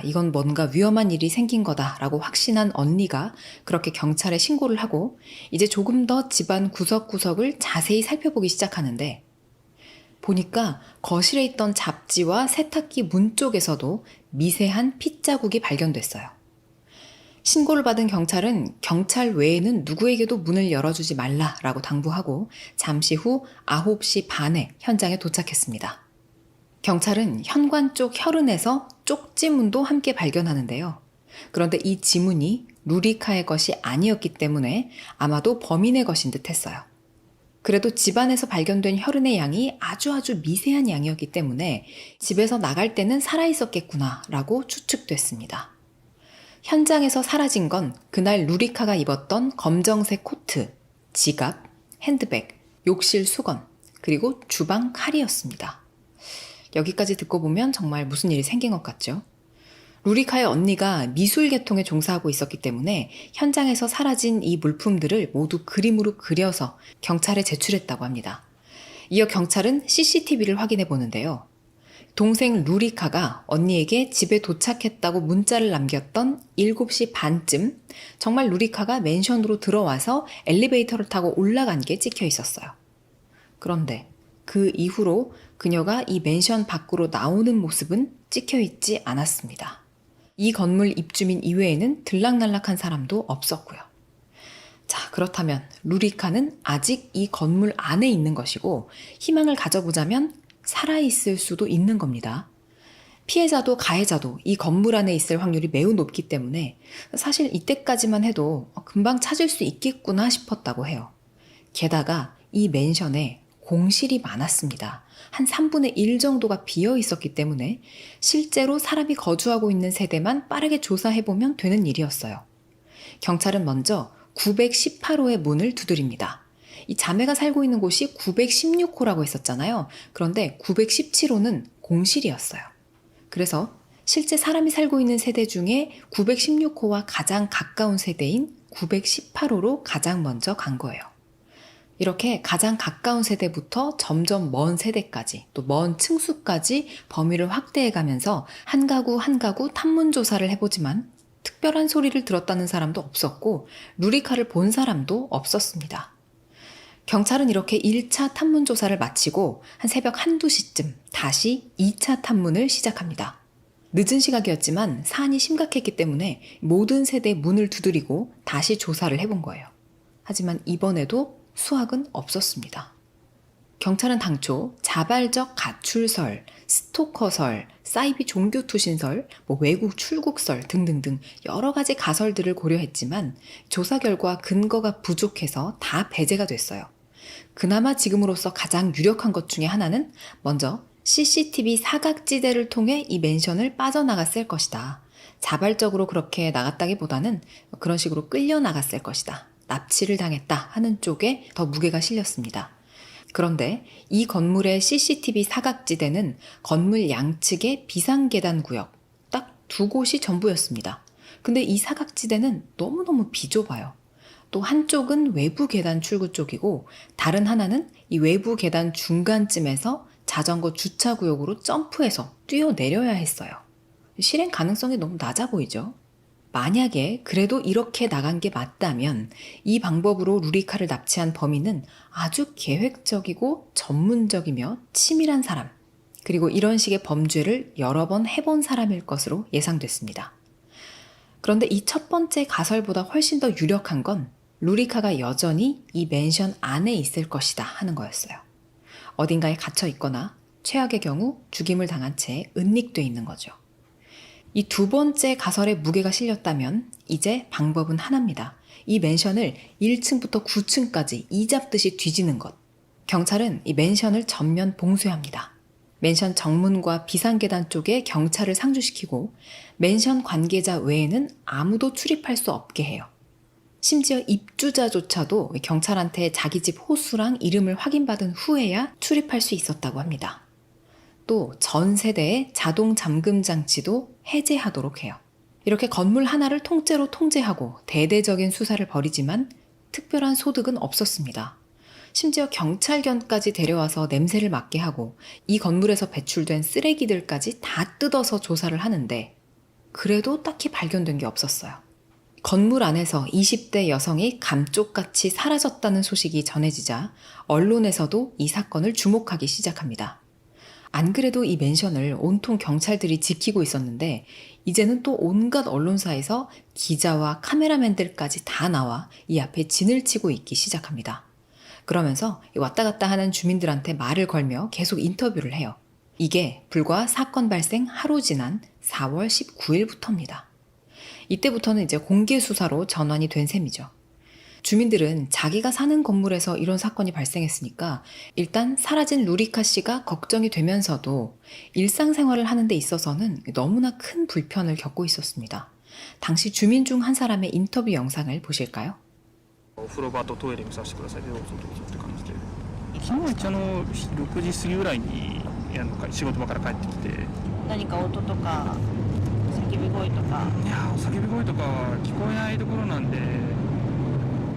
이건 뭔가 위험한 일이 생긴 거다라고 확신한 언니가 그렇게 경찰에 신고를 하고 이제 조금 더 집안 구석구석을 자세히 살펴보기 시작하는데 보니까 거실에 있던 잡지와 세탁기 문 쪽에서도 미세한 핏자국이 발견됐어요. 신고를 받은 경찰은 경찰 외에는 누구에게도 문을 열어주지 말라라고 당부하고 잠시 후 9시 반에 현장에 도착했습니다. 경찰은 현관 쪽 혈흔에서 쪽지문도 함께 발견하는데요. 그런데 이 지문이 루리카의 것이 아니었기 때문에 아마도 범인의 것인 듯 했어요. 그래도 집안에서 발견된 혈흔의 양이 아주 미세한 양이었기 때문에 집에서 나갈 때는 살아있었겠구나라고 추측됐습니다. 현장에서 사라진 건 그날 루리카가 입었던 검정색 코트, 지갑, 핸드백, 욕실 수건, 그리고 주방 칼이었습니다. 여기까지 듣고 보면 정말 무슨 일이 생긴 것 같죠? 루리카의 언니가 미술 계통에 종사하고 있었기 때문에 현장에서 사라진 이 물품들을 모두 그림으로 그려서 경찰에 제출했다고 합니다. 이어 경찰은 CCTV를 확인해 보는데요. 동생 루리카가 언니에게 집에 도착했다고 문자를 남겼던 7시 반쯤 정말 루리카가 맨션으로 들어와서 엘리베이터를 타고 올라간 게 찍혀 있었어요. 그런데 그 이후로 그녀가 이 맨션 밖으로 나오는 모습은 찍혀 있지 않았습니다. 이 건물 입주민 이외에는 들락날락한 사람도 없었고요. 자, 그렇다면 루리카는 아직 이 건물 안에 있는 것이고 희망을 가져보자면 살아있을 수도 있는 겁니다. 피해자도 가해자도 이 건물 안에 있을 확률이 매우 높기 때문에 사실 이때까지만 해도 금방 찾을 수 있겠구나 싶었다고 해요. 게다가 이 맨션에 공실이 많았습니다. 한 3분의 1 정도가 비어 있었기 때문에 실제로 사람이 거주하고 있는 세대만 빠르게 조사해보면 되는 일이었어요. 경찰은 먼저 918호의 문을 두드립니다. 이 자매가 살고 있는 곳이 916호라고 했었잖아요. 그런데 917호는 공실이었어요. 그래서 실제 사람이 살고 있는 세대 중에 916호와 가장 가까운 세대인 918호로 가장 먼저 간 거예요. 이렇게 가장 가까운 세대부터 점점 먼 세대까지 또 먼 층수까지 범위를 확대해가면서 한 가구 한 가구 탐문 조사를 해보지만 특별한 소리를 들었다는 사람도 없었고 루리카를 본 사람도 없었습니다. 경찰은 이렇게 1차 탐문 조사를 마치고 한 새벽 1~2시쯤 다시 2차 탐문을 시작합니다. 늦은 시각이었지만 사안이 심각했기 때문에 모든 세대 문을 두드리고 다시 조사를 해본 거예요. 하지만 이번에도 수확은 없었습니다. 경찰은 당초 자발적 가출설, 스토커설, 사이비 종교투신설, 외국 출국설 등등등 여러 가지 가설들을 고려했지만 조사 결과 근거가 부족해서 다 배제가 됐어요. 그나마 지금으로서 가장 유력한 것 중에 하나는 먼저 CCTV 사각지대를 통해 이 맨션을 빠져나갔을 것이다. 자발적으로 그렇게 나갔다기보다는 그런 식으로 끌려 나갔을 것이다. 납치를 당했다 하는 쪽에 더 무게가 실렸습니다. 그런데 이 건물의 CCTV 사각지대는 건물 양측의 비상계단 구역 딱 2곳이 전부였습니다. 근데 이 사각지대는 너무너무 비좁아요. 또 한쪽은 외부 계단 출구 쪽이고 다른 하나는 이 외부 계단 중간쯤에서 자전거 주차구역으로 점프해서 뛰어내려야 했어요. 실행 가능성이 너무 낮아 보이죠? 만약에 그래도 이렇게 나간 게 맞다면 이 방법으로 루리카를 납치한 범인은 아주 계획적이고 전문적이며 치밀한 사람, 그리고 이런 식의 범죄를 여러 번 해본 사람일 것으로 예상됐습니다. 그런데 이 첫 번째 가설보다 훨씬 더 유력한 건 루리카가 여전히 이 맨션 안에 있을 것이다 하는 거였어요. 어딘가에 갇혀 있거나 최악의 경우 죽임을 당한 채 은닉돼 있는 거죠. 이 두 번째 가설에 무게가 실렸다면 이제 방법은 하나입니다. 이 맨션을 1층부터 9층까지 이잡듯이 뒤지는 것. 경찰은 이 맨션을 전면 봉쇄합니다. 맨션 정문과 비상계단 쪽에 경찰을 상주시키고 맨션 관계자 외에는 아무도 출입할 수 없게 해요. 심지어 입주자조차도 경찰한테 자기 집 호수랑 이름을 확인받은 후에야 출입할 수 있었다고 합니다. 또 전 세대의 자동 잠금 장치도 해제하도록 해요. 이렇게 건물 하나를 통째로 통제하고 대대적인 수사를 벌이지만 특별한 소득은 없었습니다. 심지어 경찰견까지 데려와서 냄새를 맡게 하고 이 건물에서 배출된 쓰레기들까지 다 뜯어서 조사를 하는데 그래도 딱히 발견된 게 없었어요. 건물 안에서 20대 여성이 감쪽같이 사라졌다는 소식이 전해지자 언론에서도 이 사건을 주목하기 시작합니다. 안 그래도 이 맨션을 온통 경찰들이 지키고 있었는데 이제는 또 온갖 언론사에서 기자와 카메라맨들까지 다 나와 이 앞에 진을 치고 있기 시작합니다. 그러면서 왔다 갔다 하는 주민들한테 말을 걸며 계속 인터뷰를 해요. 이게 불과 사건 발생 하루 지난 4월 19일부터입니다. 이때부터는 이제 공개 수사로 전환이 된 셈이죠. 주민들은 자기가 사는 건물에서 이런 사건이 발생했으니까 일단 사라진 루리카 씨가 걱정이 되면서도 일상생활을 하는 데 있어서는 너무나 큰 불편을 겪고 있었습니다. 당시 주민 중 한 사람의 인터뷰 영상을 보실까요? お風呂場とトイレ見させてくださいでどうぞどうぞって感じで昨日一応6時過ぎぐらいに仕事場から帰ってきて何か音とか叫び声とかいや叫び声とかは聞こえないところなんで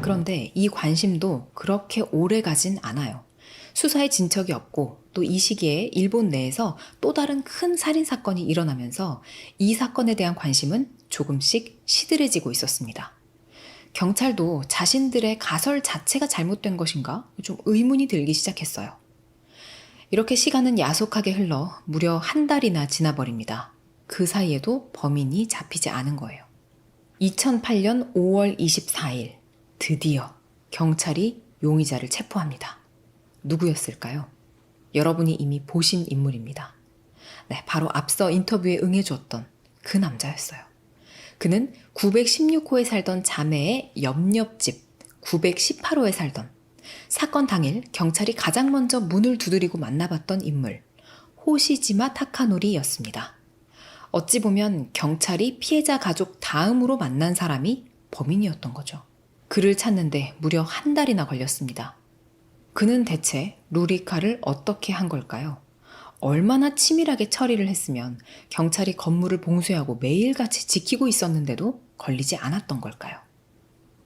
그런데 이 관심도 그렇게 오래 가진 않아요. 수사에 진척이 없고 또 이 시기에 일본 내에서 또 다른 큰 살인사건이 일어나면서 이 사건에 대한 관심은 조금씩 시들해지고 있었습니다. 경찰도 자신들의 가설 자체가 잘못된 것인가 좀 의문이 들기 시작했어요. 이렇게 시간은 야속하게 흘러 무려 한 달이나 지나버립니다. 그 사이에도 범인이 잡히지 않은 거예요. 2008년 5월 24일 드디어 경찰이 용의자를 체포합니다. 누구였을까요? 여러분이 이미 보신 인물입니다. 네, 바로 앞서 인터뷰에 응해줬던 그 남자였어요. 그는 916호에 살던 자매의 옆집 918호에 살던 사건 당일 경찰이 가장 먼저 문을 두드리고 만나봤던 인물 호시지마 타카노리였습니다. 어찌 보면 경찰이 피해자 가족 다음으로 만난 사람이 범인이었던 거죠. 그를 찾는데 무려 한 달이나 걸렸습니다. 그는 대체 루리카를 어떻게 한 걸까요? 얼마나 치밀하게 처리를 했으면 경찰이 건물을 봉쇄하고 매일같이 지키고 있었는데도 걸리지 않았던 걸까요?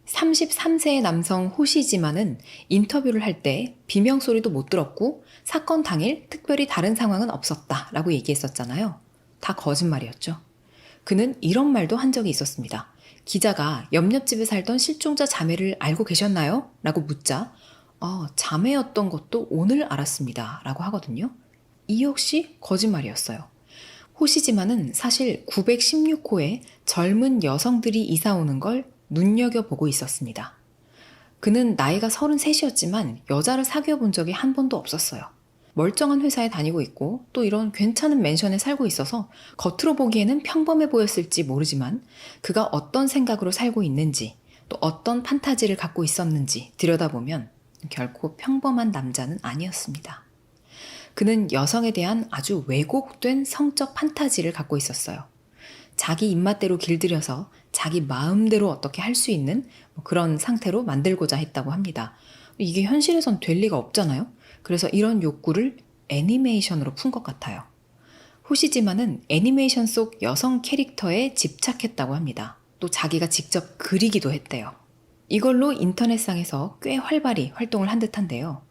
33세의 남성 호시지마는 인터뷰를 할 때 비명소리도 못 들었고 사건 당일 특별히 다른 상황은 없었다라고 얘기했었잖아요. 다 거짓말이었죠. 그는 이런 말도 한 적이 있었습니다. 기자가 옆집에 살던 실종자 자매를 알고 계셨나요? 라고 묻자 자매였던 것도 오늘 알았습니다. 라고 하거든요. 이 역시 거짓말이었어요. 호시지마는 사실 916호에 젊은 여성들이 이사 오는 걸 눈여겨보고 있었습니다. 그는 나이가 33이었지만 여자를 사귀어 본 적이 한 번도 없었어요. 멀쩡한 회사에 다니고 있고 또 이런 괜찮은 맨션에 살고 있어서 겉으로 보기에는 평범해 보였을지 모르지만 그가 어떤 생각으로 살고 있는지 또 어떤 판타지를 갖고 있었는지 들여다보면 결코 평범한 남자는 아니었습니다. 그는 여성에 대한 아주 왜곡된 성적 판타지를 갖고 있었어요. 자기 입맛대로 길들여서 자기 마음대로 어떻게 할 수 있는 그런 상태로 만들고자 했다고 합니다. 이게 현실에선 될 리가 없잖아요. 그래서 이런 욕구를 애니메이션으로 푼 것 같아요. 호시지마는 애니메이션 속 여성 캐릭터에 집착했다고 합니다. 또 자기가 직접 그리기도 했대요. 이걸로 인터넷상에서 꽤 활발히 활동을 한 듯한데요.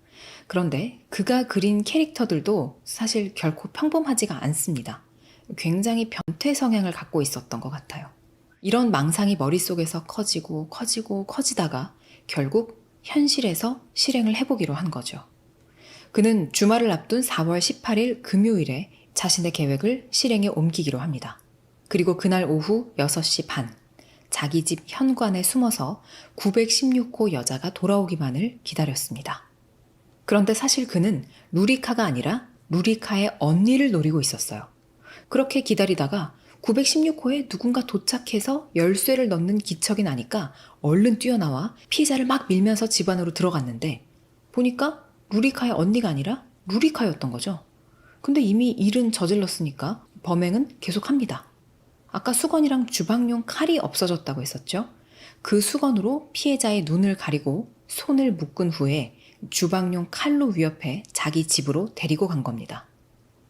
그런데 그가 그린 캐릭터들도 사실 결코 평범하지가 않습니다. 굉장히 변태 성향을 갖고 있었던 것 같아요. 이런 망상이 머릿속에서 커지다가 결국 현실에서 실행을 해보기로 한 거죠. 그는 주말을 앞둔 4월 18일 금요일에 자신의 계획을 실행에 옮기기로 합니다. 그리고 그날 오후 6시 반, 자기 집 현관에 숨어서 916호 여자가 돌아오기만을 기다렸습니다. 그런데 사실 그는 루리카가 아니라 루리카의 언니를 노리고 있었어요. 그렇게 기다리다가 916호에 누군가 도착해서 열쇠를 넣는 기척이 나니까 얼른 뛰어나와 피해자를 막 밀면서 집 안으로 들어갔는데 보니까 루리카의 언니가 아니라 루리카였던 거죠. 근데 이미 일은 저질렀으니까 범행은 계속합니다. 아까 수건이랑 주방용 칼이 없어졌다고 했었죠? 그 수건으로 피해자의 눈을 가리고 손을 묶은 후에 주방용 칼로 위협해 자기 집으로 데리고 간 겁니다.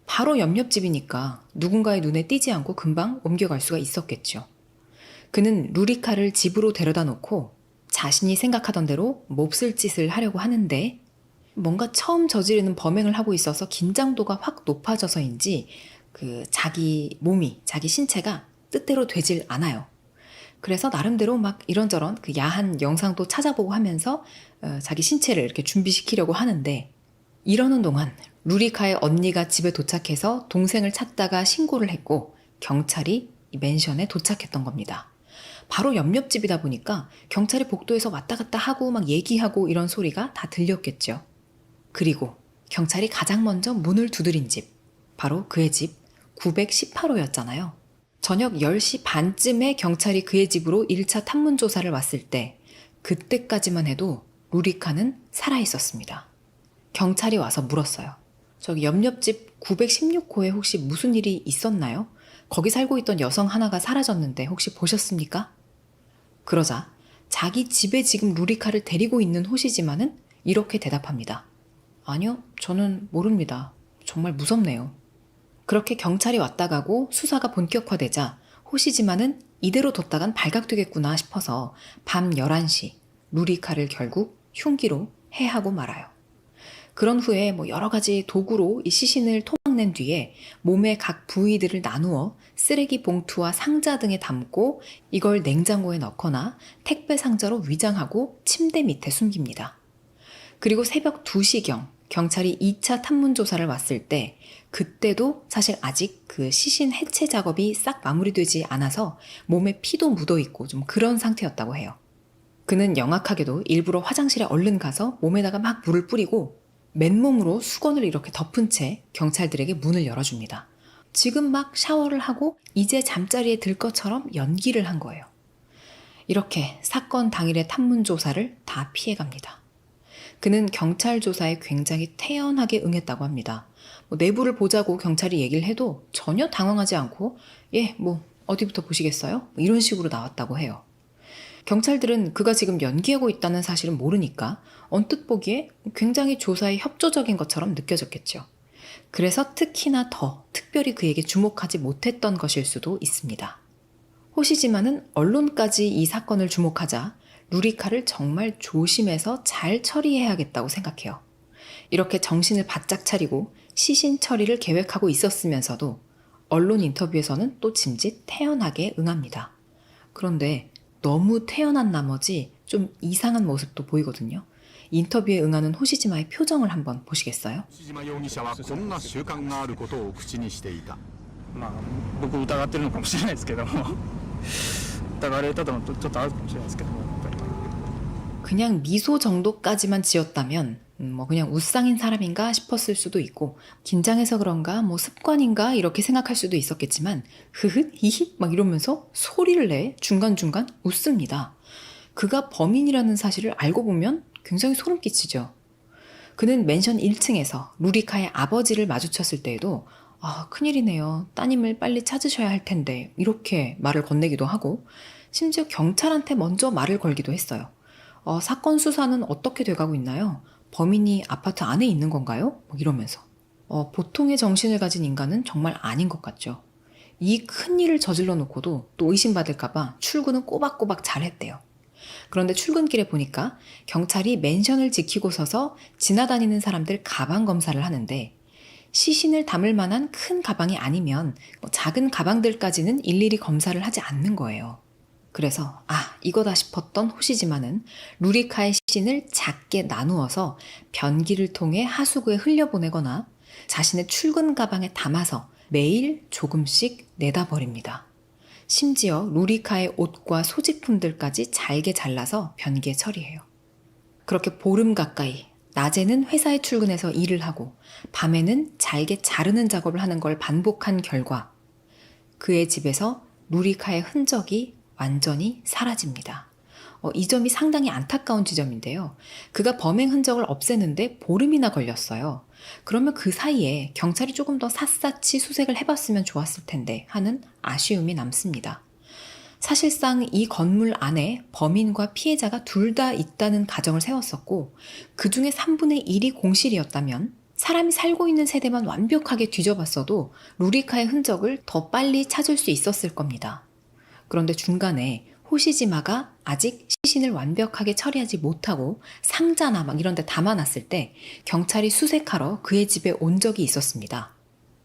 바로 옆집이니까 누군가의 눈에 띄지 않고 금방 옮겨갈 수가 있었겠죠. 그는 루리카를 집으로 데려다 놓고 자신이 생각하던 대로 몹쓸 짓을 하려고 하는데 뭔가 처음 저지르는 범행을 하고 있어서 긴장도가 확 높아져서인지 자기 몸이, 자기 신체가 뜻대로 되질 않아요. 그래서 나름대로 막 이런저런 야한 영상도 찾아보고 하면서 자기 신체를 이렇게 준비시키려고 하는데 이러는 동안 루리카의 언니가 집에 도착해서 동생을 찾다가 신고를 했고 경찰이 이 맨션에 도착했던 겁니다. 바로 옆집이다 보니까 경찰이 복도에서 왔다 갔다 하고 막 얘기하고 이런 소리가 다 들렸겠죠. 그리고 경찰이 가장 먼저 문을 두드린 집, 바로 그의 집 918호였잖아요. 저녁 10시 반쯤에 경찰이 그의 집으로 1차 탐문 조사를 왔을 때 그때까지만 해도 루리카는 살아있었습니다. 경찰이 와서 물었어요. 저기 옆집 916호에 혹시 무슨 일이 있었나요? 거기 살고 있던 여성 하나가 사라졌는데 혹시 보셨습니까? 그러자 자기 집에 지금 루리카를 데리고 있는 호시지만은 이렇게 대답합니다. 아니요, 저는 모릅니다. 정말 무섭네요. 그렇게 경찰이 왔다 가고 수사가 본격화되자 호시지만은 이대로 뒀다간 발각되겠구나 싶어서 밤 11시 루리카를 결국 흉기로 해하고 말아요. 그런 후에 여러 가지 도구로 이 시신을 토막낸 뒤에 몸의 각 부위들을 나누어 쓰레기 봉투와 상자 등에 담고 이걸 냉장고에 넣거나 택배 상자로 위장하고 침대 밑에 숨깁니다. 그리고 새벽 2시경 경찰이 2차 탐문 조사를 왔을 때 그때도 사실 아직 그 시신 해체 작업이 싹 마무리되지 않아서 몸에 피도 묻어 있고 좀 그런 상태였다고 해요. 그는 영악하게도 일부러 화장실에 얼른 가서 몸에다가 막 물을 뿌리고 맨몸으로 수건을 이렇게 덮은 채 경찰들에게 문을 열어줍니다. 지금 막 샤워를 하고 이제 잠자리에 들 것처럼 연기를 한 거예요. 이렇게 사건 당일의 탐문 조사를 다 피해갑니다. 그는 경찰 조사에 굉장히 태연하게 응했다고 합니다. 내부를 보자고 경찰이 얘기를 해도 전혀 당황하지 않고 어디부터 보시겠어요? 이런 식으로 나왔다고 해요. 경찰들은 그가 지금 연기하고 있다는 사실은 모르니까 언뜻 보기에 굉장히 조사에 협조적인 것처럼 느껴졌겠죠. 그래서 특히나 더 특별히 그에게 주목하지 못했던 것일 수도 있습니다. 호시지만은 언론까지 이 사건을 주목하자 루리카를 정말 조심해서 잘 처리해야겠다고 생각해요. 이렇게 정신을 바짝 차리고 시신 처리를 계획하고 있었으면서도 언론 인터뷰에서는 또 짐짓 태연하게 응합니다. 그런데 너무 태연한 나머지 좀 이상한 모습도 보이거든요. 인터뷰에 응하는 호시지마의 표정을 한번 보시겠어요? 牛島容疑者はこんな習慣があることを口にしていた。僕疑ってるのかもしれないですけども疑われたのとちょっとあるかもしれないですけども、やっぱり 그냥 미소 정도까지만 지었다면 그냥 웃상인 사람인가 싶었을 수도 있고 긴장해서 그런가 습관인가 이렇게 생각할 수도 있었겠지만 흐흐 히히 막 이러면서 소리를 내 중간중간 웃습니다. 그가 범인이라는 사실을 알고 보면 굉장히 소름 끼치죠. 그는 맨션 1층에서 루리카의 아버지를 마주쳤을 때에도 큰일이네요. 따님을 빨리 찾으셔야 할 텐데 이렇게 말을 건네기도 하고 심지어 경찰한테 먼저 말을 걸기도 했어요. 사건 수사는 어떻게 돼가고 있나요? 범인이 아파트 안에 있는 건가요? 이러면서. 보통의 정신을 가진 인간은 정말 아닌 것 같죠. 이 큰일을 저질러 놓고도 또 의심받을까봐 출근은 꼬박꼬박 잘했대요. 그런데 출근길에 보니까 경찰이 맨션을 지키고 서서 지나다니는 사람들 가방 검사를 하는데 시신을 담을 만한 큰 가방이 아니면 작은 가방들까지는 일일이 검사를 하지 않는 거예요. 그래서 이거다 싶었던 호시지만은 루리카의 시신을 작게 나누어서 변기를 통해 하수구에 흘려보내거나 자신의 출근 가방에 담아서 매일 조금씩 내다 버립니다. 심지어 루리카의 옷과 소지품들까지 잘게 잘라서 변기에 처리해요. 그렇게 보름 가까이 낮에는 회사에 출근해서 일을 하고 밤에는 잘게 자르는 작업을 하는 걸 반복한 결과 그의 집에서 루리카의 흔적이 완전히 사라집니다. 이 점이 상당히 안타까운 지점인데요. 그가 범행 흔적을 없애는데 보름이나 걸렸어요. 그러면 그 사이에 경찰이 조금 더 샅샅이 수색을 해봤으면 좋았을 텐데 하는 아쉬움이 남습니다. 사실상 이 건물 안에 범인과 피해자가 둘 다 있다는 가정을 세웠었고 그 중에 3분의 1이 공실이었다면 사람이 살고 있는 세대만 완벽하게 뒤져봤어도 루리카의 흔적을 더 빨리 찾을 수 있었을 겁니다. 그런데 중간에 호시지마가 아직 시신을 완벽하게 처리하지 못하고 상자나 막 이런 데 담아놨을 때 경찰이 수색하러 그의 집에 온 적이 있었습니다.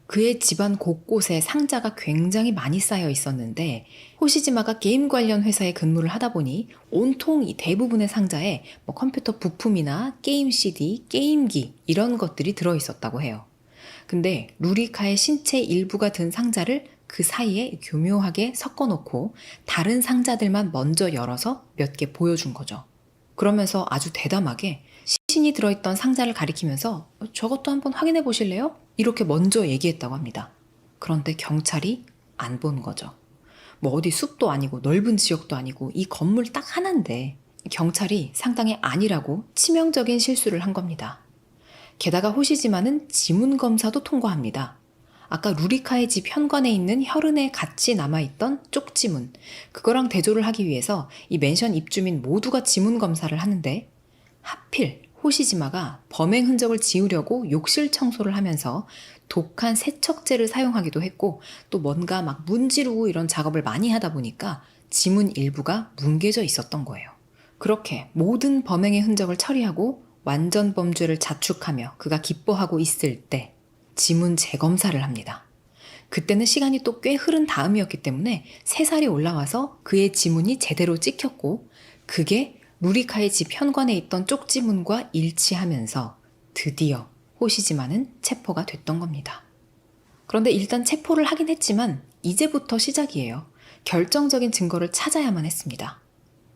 그의 집안 곳곳에 상자가 굉장히 많이 쌓여 있었는데 호시지마가 게임 관련 회사에 근무를 하다 보니 온통 이 대부분의 상자에 컴퓨터 부품이나 게임 CD, 게임기 이런 것들이 들어있었다고 해요. 근데 루리카의 신체 일부가 든 상자를 그 사이에 교묘하게 섞어놓고 다른 상자들만 먼저 열어서 몇 개 보여준 거죠. 그러면서 아주 대담하게 시신이 들어있던 상자를 가리키면서 저것도 한번 확인해 보실래요? 이렇게 먼저 얘기했다고 합니다. 그런데 경찰이 안 본 거죠. 어디 숲도 아니고 넓은 지역도 아니고 이 건물 딱 하나인데 경찰이 상당히 아니라고 치명적인 실수를 한 겁니다. 게다가 호시지마는 지문 검사도 통과합니다. 아까 루리카의 집 현관에 있는 혈흔에 같이 남아있던 쪽지문, 그거랑 대조를 하기 위해서 이 맨션 입주민 모두가 지문 검사를 하는데 하필 호시지마가 범행 흔적을 지우려고 욕실 청소를 하면서 독한 세척제를 사용하기도 했고 또 뭔가 막 문지르고 이런 작업을 많이 하다 보니까 지문 일부가 뭉개져 있었던 거예요. 그렇게 모든 범행의 흔적을 처리하고 완전 범죄를 자축하며 그가 기뻐하고 있을 때 지문 재검사를 합니다. 그때는 시간이 또 꽤 흐른 다음이었기 때문에 새살이 올라와서 그의 지문이 제대로 찍혔고 그게 루리카의 집 현관에 있던 쪽지문과 일치하면서 드디어 호시지마는 체포가 됐던 겁니다. 그런데 일단 체포를 하긴 했지만 이제부터 시작이에요. 결정적인 증거를 찾아야만 했습니다.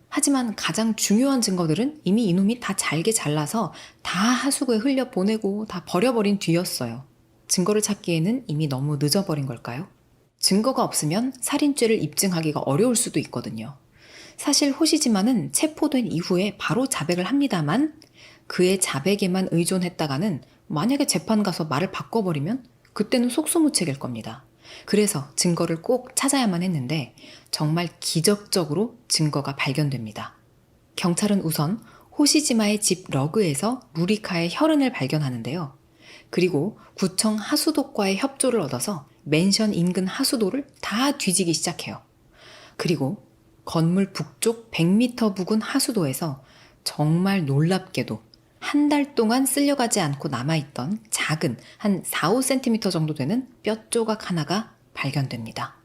하지만 가장 중요한 증거들은 이미 이놈이 다 잘게 잘라서 다 하수구에 흘려보내고 다 버려버린 뒤였어요. 증거를 찾기에는 이미 너무 늦어버린 걸까요? 증거가 없으면 살인죄를 입증하기가 어려울 수도 있거든요. 사실 호시지마는 체포된 이후에 바로 자백을 합니다만 그의 자백에만 의존했다가는 만약에 재판 가서 말을 바꿔버리면 그때는 속수무책일 겁니다. 그래서 증거를 꼭 찾아야만 했는데 정말 기적적으로 증거가 발견됩니다. 경찰은 우선 호시지마의 집 러그에서 루리카의 혈흔을 발견하는데요. 그리고 구청 하수도과의 협조를 얻어서 맨션 인근 하수도를 다 뒤지기 시작해요. 그리고 건물 북쪽 100m 부근 하수도에서 정말 놀랍게도 한 달 동안 쓸려가지 않고 남아있던 작은 한 4-5cm 정도 되는 뼈 조각 하나가 발견됩니다.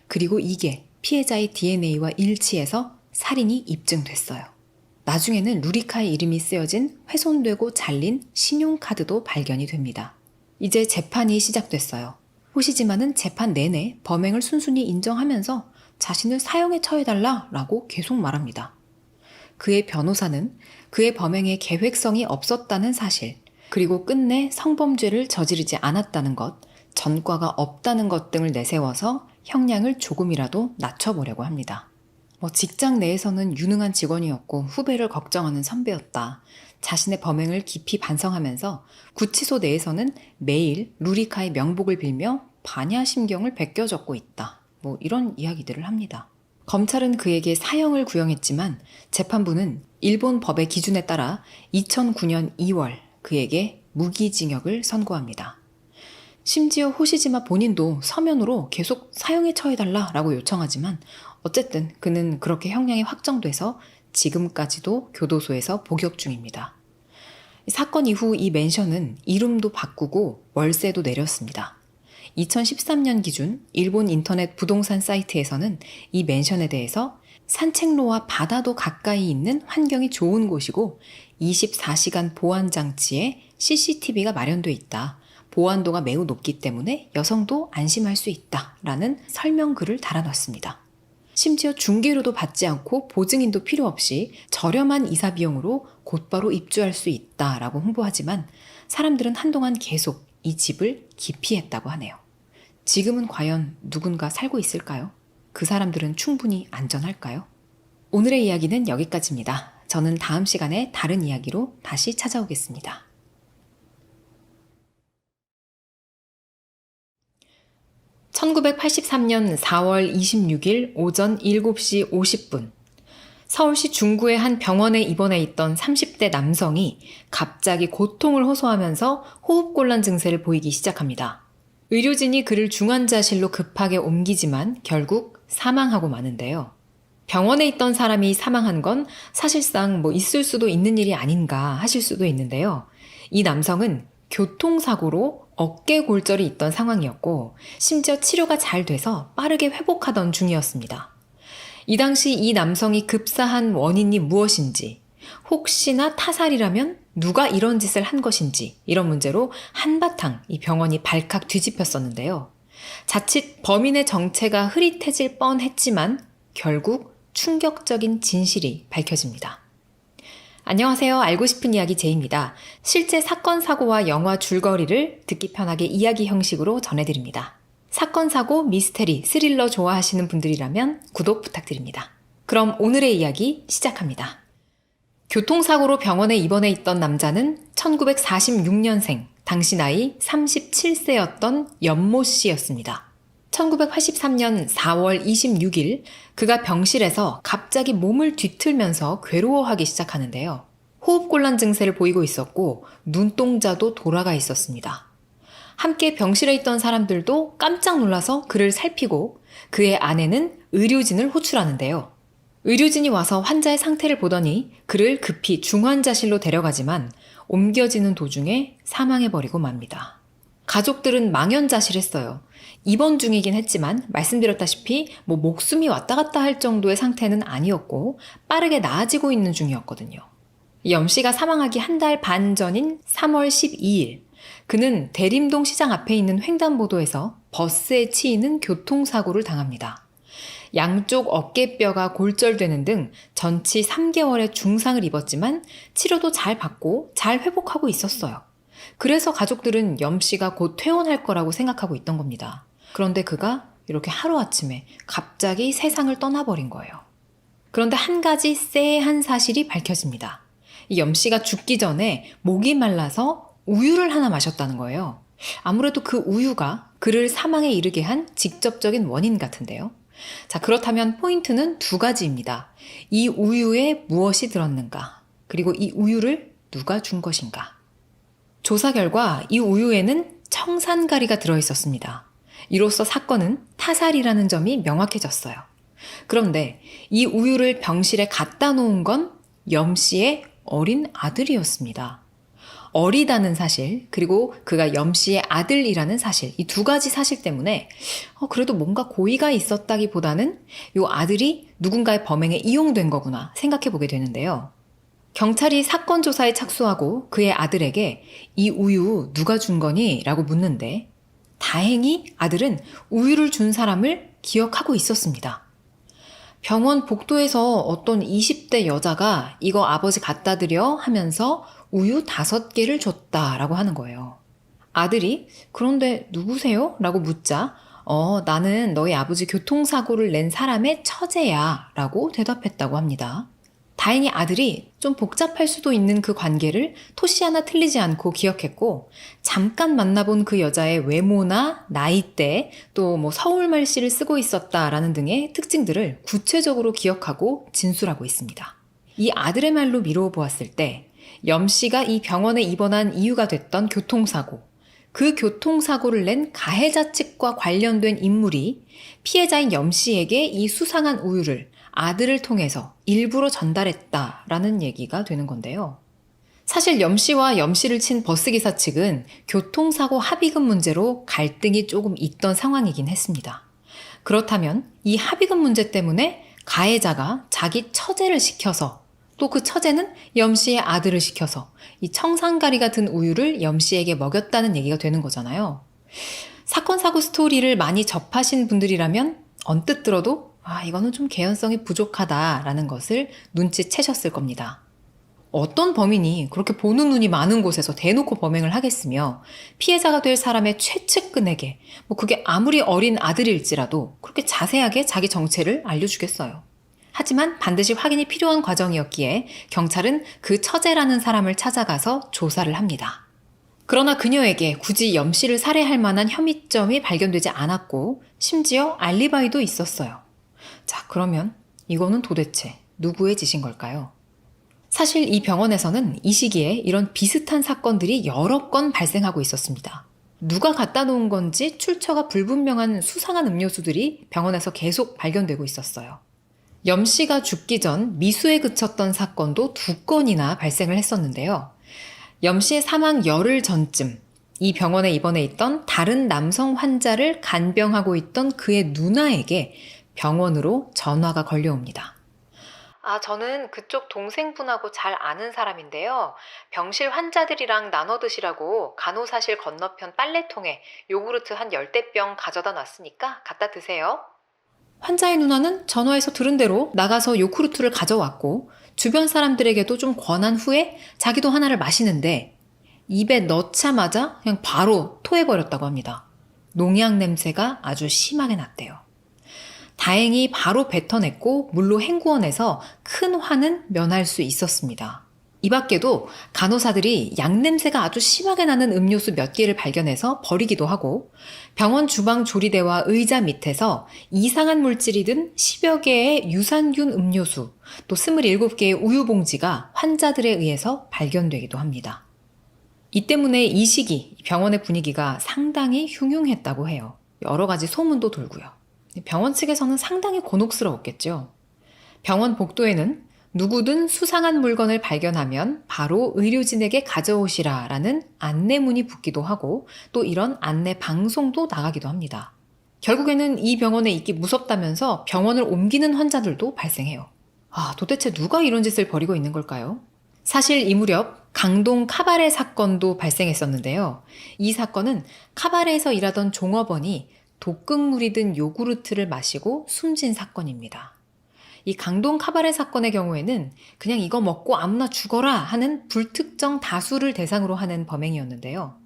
그리고 이게 피해자의 DNA와 일치해서 살인이 입증됐어요. 나중에는 루리카의 이름이 쓰여진 훼손되고 잘린 신용카드도 발견이 됩니다. 이제 재판이 시작됐어요. 호시지마는 재판 내내 범행을 순순히 인정하면서 자신을 사형에 처해달라라고 계속 말합니다. 그의 변호사는 그의 범행에 계획성이 없었다는 사실, 그리고 끝내 성범죄를 저지르지 않았다는 것, 전과가 없다는 것 등을 내세워서 형량을 조금이라도 낮춰보려고 합니다. 직장 내에서는 유능한 직원이었고 후배를 걱정하는 선배였다. 자신의 범행을 깊이 반성하면서 구치소 내에서는 매일 루리카의 명복을 빌며 반야심경을 베껴줬고 있다. 이런 이야기들을 합니다. 검찰은 그에게 사형을 구형했지만 재판부는 일본 법의 기준에 따라 2009년 2월 그에게 무기징역을 선고합니다. 심지어 호시지마 본인도 서면으로 계속 사형에 처해달라라고 요청하지만 어쨌든 그는 그렇게 형량이 확정돼서 지금까지도 교도소에서 복역 중입니다. 사건 이후 이 맨션은 이름도 바꾸고 월세도 내렸습니다. 2013년 기준 일본 인터넷 부동산 사이트에서는 이 맨션에 대해서 산책로와 바다도 가까이 있는 환경이 좋은 곳이고 24시간 보안 장치에 CCTV가 마련돼 있다. 보안도가 매우 높기 때문에 여성도 안심할 수 있다라는 설명글을 달아놨습니다. 심지어 중개료도 받지 않고 보증인도 필요 없이 저렴한 이사 비용으로 곧바로 입주할 수 있다라고 홍보하지만 사람들은 한동안 계속 이 집을 기피했다고 하네요. 지금은 과연 누군가 살고 있을까요? 그 사람들은 충분히 안전할까요? 오늘의 이야기는 여기까지입니다. 저는 다음 시간에 다른 이야기로 다시 찾아오겠습니다. (1983년 4월 26일) 오전 7시 50분 서울시 중구의 한 병원에 입원해 있던 30대 남성이 갑자기 고통을 호소하면서 호흡곤란 증세를 보이기 시작합니다. 의료진이 그를 중환자실로 급하게 옮기지만 결국 사망하고 마는데요. 병원에 있던 사람이 사망한 건 사실상 있을 수도 있는 일이 아닌가 하실 수도 있는데요. 이 남성은 교통사고로 어깨 골절이 있던 상황이었고 심지어 치료가 잘 돼서 빠르게 회복하던 중이었습니다. 이 당시 이 남성이 급사한 원인이 무엇인지, 혹시나 타살이라면 누가 이런 짓을 한 것인지 이런 문제로 한바탕 이 병원이 발칵 뒤집혔었는데요. 자칫 범인의 정체가 흐릿해질 뻔했지만 결국 충격적인 진실이 밝혀집니다. 안녕하세요. 알고 싶은 이야기 제이입니다. 실제 사건, 사고와 영화 줄거리를 듣기 편하게 이야기 형식으로 전해드립니다. 사건, 사고, 미스테리, 스릴러 좋아하시는 분들이라면 구독 부탁드립니다. 그럼 오늘의 이야기 시작합니다. 교통사고로 병원에 입원해 있던 남자는 1946년생, 당시 나이 37세였던 연모 씨였습니다. 1983년 4월 26일 그가 병실에서 갑자기 몸을 뒤틀면서 괴로워하기 시작하는데요. 호흡곤란 증세를 보이고 있었고 눈동자도 돌아가 있었습니다. 함께 병실에 있던 사람들도 깜짝 놀라서 그를 살피고 그의 아내는 의료진을 호출하는데요. 의료진이 와서 환자의 상태를 보더니 그를 급히 중환자실로 데려가지만 옮겨지는 도중에 사망해버리고 맙니다. 가족들은 망연자실했어요. 입원 중이긴 했지만 말씀드렸다시피 목숨이 왔다 갔다 할 정도의 상태는 아니었고 빠르게 나아지고 있는 중이었거든요. 염 씨가 사망하기 한 달 반 전인 3월 12일 그는 대림동 시장 앞에 있는 횡단보도에서 버스에 치이는 교통사고를 당합니다. 양쪽 어깨뼈가 골절되는 등 전치 3개월의 중상을 입었지만 치료도 잘 받고 잘 회복하고 있었어요. 그래서 가족들은 염 씨가 곧 퇴원할 거라고 생각하고 있던 겁니다. 그런데 그가 이렇게 하루아침에 갑자기 세상을 떠나버린 거예요. 그런데 한 가지 쎄한 사실이 밝혀집니다. 이 염 씨가 죽기 전에 목이 말라서 우유를 하나 마셨다는 거예요. 아무래도 그 우유가 그를 사망에 이르게 한 직접적인 원인 같은데요. 자, 그렇다면 포인트는 두 가지입니다. 이 우유에 무엇이 들었는가? 그리고 이 우유를 누가 준 것인가? 조사 결과 이 우유에는 청산가리가 들어있었습니다. 이로써 사건은 타살이라는 점이 명확해졌어요. 그런데 이 우유를 병실에 갖다 놓은 건 염 씨의 어린 아들이었습니다. 어리다는 사실, 그리고 그가 염 씨의 아들이라는 사실, 이 두 가지 사실 때문에 그래도 뭔가 고의가 있었다기보다는 이 아들이 누군가의 범행에 이용된 거구나 생각해 보게 되는데요. 경찰이 사건 조사에 착수하고 그의 아들에게 이 우유 누가 준 거니? 라고 묻는데 다행히 아들은 우유를 준 사람을 기억하고 있었습니다. 병원 복도에서 어떤 20대 여자가 이거 아버지 갖다 드려 하면서 우유 5개를 줬다라고 하는 거예요. 아들이 그런데 누구세요? 라고 묻자 나는 너희 아버지 교통사고를 낸 사람의 처제야 라고 대답했다고 합니다. 다행히 아들이 좀 복잡할 수도 있는 그 관계를 토시 하나 틀리지 않고 기억했고 잠깐 만나본 그 여자의 외모나 나이대 또 서울말씨를 쓰고 있었다라는 등의 특징들을 구체적으로 기억하고 진술하고 있습니다. 이 아들의 말로 미루어 보았을 때 염 씨가 이 병원에 입원한 이유가 됐던 교통사고, 그 교통사고를 낸 가해자 측과 관련된 인물이 피해자인 염 씨에게 이 수상한 우유를 아들을 통해서 일부러 전달했다라는 얘기가 되는 건데요. 사실 염 씨와 염 씨를 친 버스기사 측은 교통사고 합의금 문제로 갈등이 조금 있던 상황이긴 했습니다. 그렇다면 이 합의금 문제 때문에 가해자가 자기 처제를 시켜서 또 그 처제는 염 씨의 아들을 시켜서 이 청산가리가 든 우유를 염 씨에게 먹였다는 얘기가 되는 거잖아요. 사건 사고 스토리를 많이 접하신 분들이라면 언뜻 들어도 이거는 좀 개연성이 부족하다라는 것을 눈치채셨을 겁니다. 어떤 범인이 그렇게 보는 눈이 많은 곳에서 대놓고 범행을 하겠으며 피해자가 될 사람의 최측근에게 그게 아무리 어린 아들일지라도 그렇게 자세하게 자기 정체를 알려주겠어요. 하지만 반드시 확인이 필요한 과정이었기에 경찰은 그 처제라는 사람을 찾아가서 조사를 합니다. 그러나 그녀에게 굳이 염 씨를 살해할 만한 혐의점이 발견되지 않았고 심지어 알리바이도 있었어요. 자, 그러면 이거는 도대체 누구의 짓인 걸까요? 사실 이 병원에서는 이 시기에 이런 비슷한 사건들이 여러 건 발생하고 있었습니다. 누가 갖다 놓은 건지 출처가 불분명한 수상한 음료수들이 병원에서 계속 발견되고 있었어요. 염 씨가 죽기 전 미수에 그쳤던 사건도 2건이나 발생을 했었는데요. 염 씨의 사망 열흘 전쯤 이 병원에 입원해 있던 다른 남성 환자를 간병하고 있던 그의 누나에게 병원으로 전화가 걸려옵니다. 저는 그쪽 동생분하고 잘 아는 사람인데요. 병실 환자들이랑 나눠 드시라고 간호사실 건너편 빨래통에 요구르트 한 10대병 가져다 놨으니까 갖다 드세요. 환자의 누나는 전화에서 들은 대로 나가서 요구르트를 가져왔고 주변 사람들에게도 좀 권한 후에 자기도 하나를 마시는데 입에 넣자마자 그냥 바로 토해버렸다고 합니다. 농약 냄새가 아주 심하게 났대요. 다행히 바로 뱉어냈고 물로 헹구어내서 큰 화는 면할 수 있었습니다. 이 밖에도 간호사들이 약냄새가 아주 심하게 나는 음료수 몇 개를 발견해서 버리기도 하고 병원 주방 조리대와 의자 밑에서 이상한 물질이 든 10여 개의 유산균 음료수, 또 27개의 우유봉지가 환자들에 의해서 발견되기도 합니다. 이 때문에 이 시기 병원의 분위기가 상당히 흉흉했다고 해요. 여러 가지 소문도 돌고요. 병원 측에서는 상당히 곤혹스러웠겠죠. 병원 복도에는 누구든 수상한 물건을 발견하면 바로 의료진에게 가져오시라 라는 안내문이 붙기도 하고 또 이런 안내 방송도 나가기도 합니다. 결국에는 이 병원에 있기 무섭다면서 병원을 옮기는 환자들도 발생해요. 도대체 누가 이런 짓을 벌이고 있는 걸까요? 사실 이 무렵 강동 카바레 사건도 발생했었는데요. 이 사건은 카바레에서 일하던 종업원이 독극물이 든 요구르트를 마시고 숨진 사건입니다. 이 강동 카바레 사건의 경우에는 그냥 이거 먹고 아무나 죽어라 하는 불특정 다수를 대상으로 하는 범행이었는데요.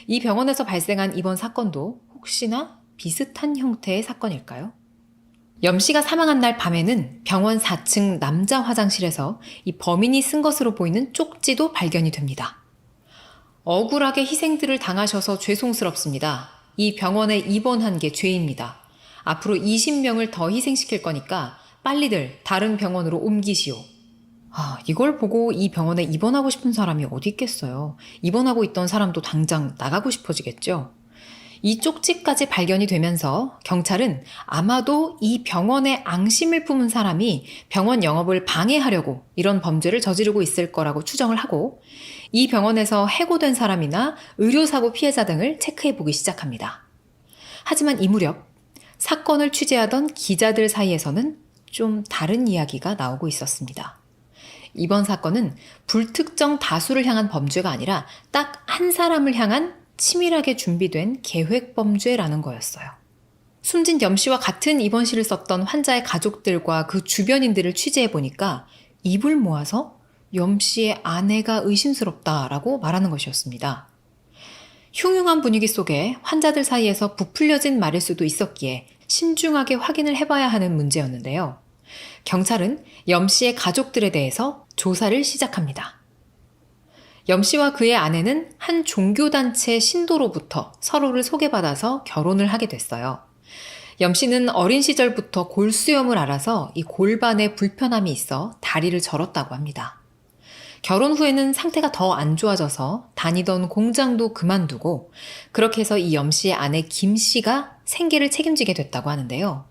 이 병원에서 발생한 이번 사건도 혹시나 비슷한 형태의 사건일까요? 염 씨가 사망한 날 밤에는 병원 4층 남자 화장실에서 이 범인이 쓴 것으로 보이는 쪽지도 발견이 됩니다. 억울하게 희생들을 당하셔서 죄송스럽습니다. 이 병원에 입원한 게 죄입니다. 앞으로 20명을 더 희생시킬 거니까 빨리들 다른 병원으로 옮기시오. 이걸 보고 이 병원에 입원하고 싶은 사람이 어디 있겠어요. 입원하고 있던 사람도 당장 나가고 싶어지겠죠. 이 쪽지까지 발견이 되면서 경찰은 아마도 이 병원에 앙심을 품은 사람이 병원 영업을 방해하려고 이런 범죄를 저지르고 있을 거라고 추정을 하고 이 병원에서 해고된 사람이나 의료사고 피해자 등을 체크해보기 시작합니다. 하지만 이 무렵 사건을 취재하던 기자들 사이에서는 좀 다른 이야기가 나오고 있었습니다. 이번 사건은 불특정 다수를 향한 범죄가 아니라 딱 한 사람을 향한 치밀하게 준비된 계획범죄라는 거였어요. 숨진 염 씨와 같은 입원실을 썼던 환자의 가족들과 그 주변인들을 취재해보니까 입을 모아서 염 씨의 아내가 의심스럽다라고 말하는 것이었습니다. 흉흉한 분위기 속에 환자들 사이에서 부풀려진 말일 수도 있었기에 신중하게 확인을 해봐야 하는 문제였는데요. 경찰은 염 씨의 가족들에 대해서 조사를 시작합니다. 염 씨와 그의 아내는 한 종교단체 신도로부터 서로를 소개받아서 결혼을 하게 됐어요. 염 씨는 어린 시절부터 골수염을 앓아서 이 골반에 불편함이 있어 다리를 절었다고 합니다. 결혼 후에는 상태가 더 안 좋아져서 다니던 공장도 그만두고 그렇게 해서 이 염 씨의 아내 김 씨가 생계를 책임지게 됐다고 하는데요.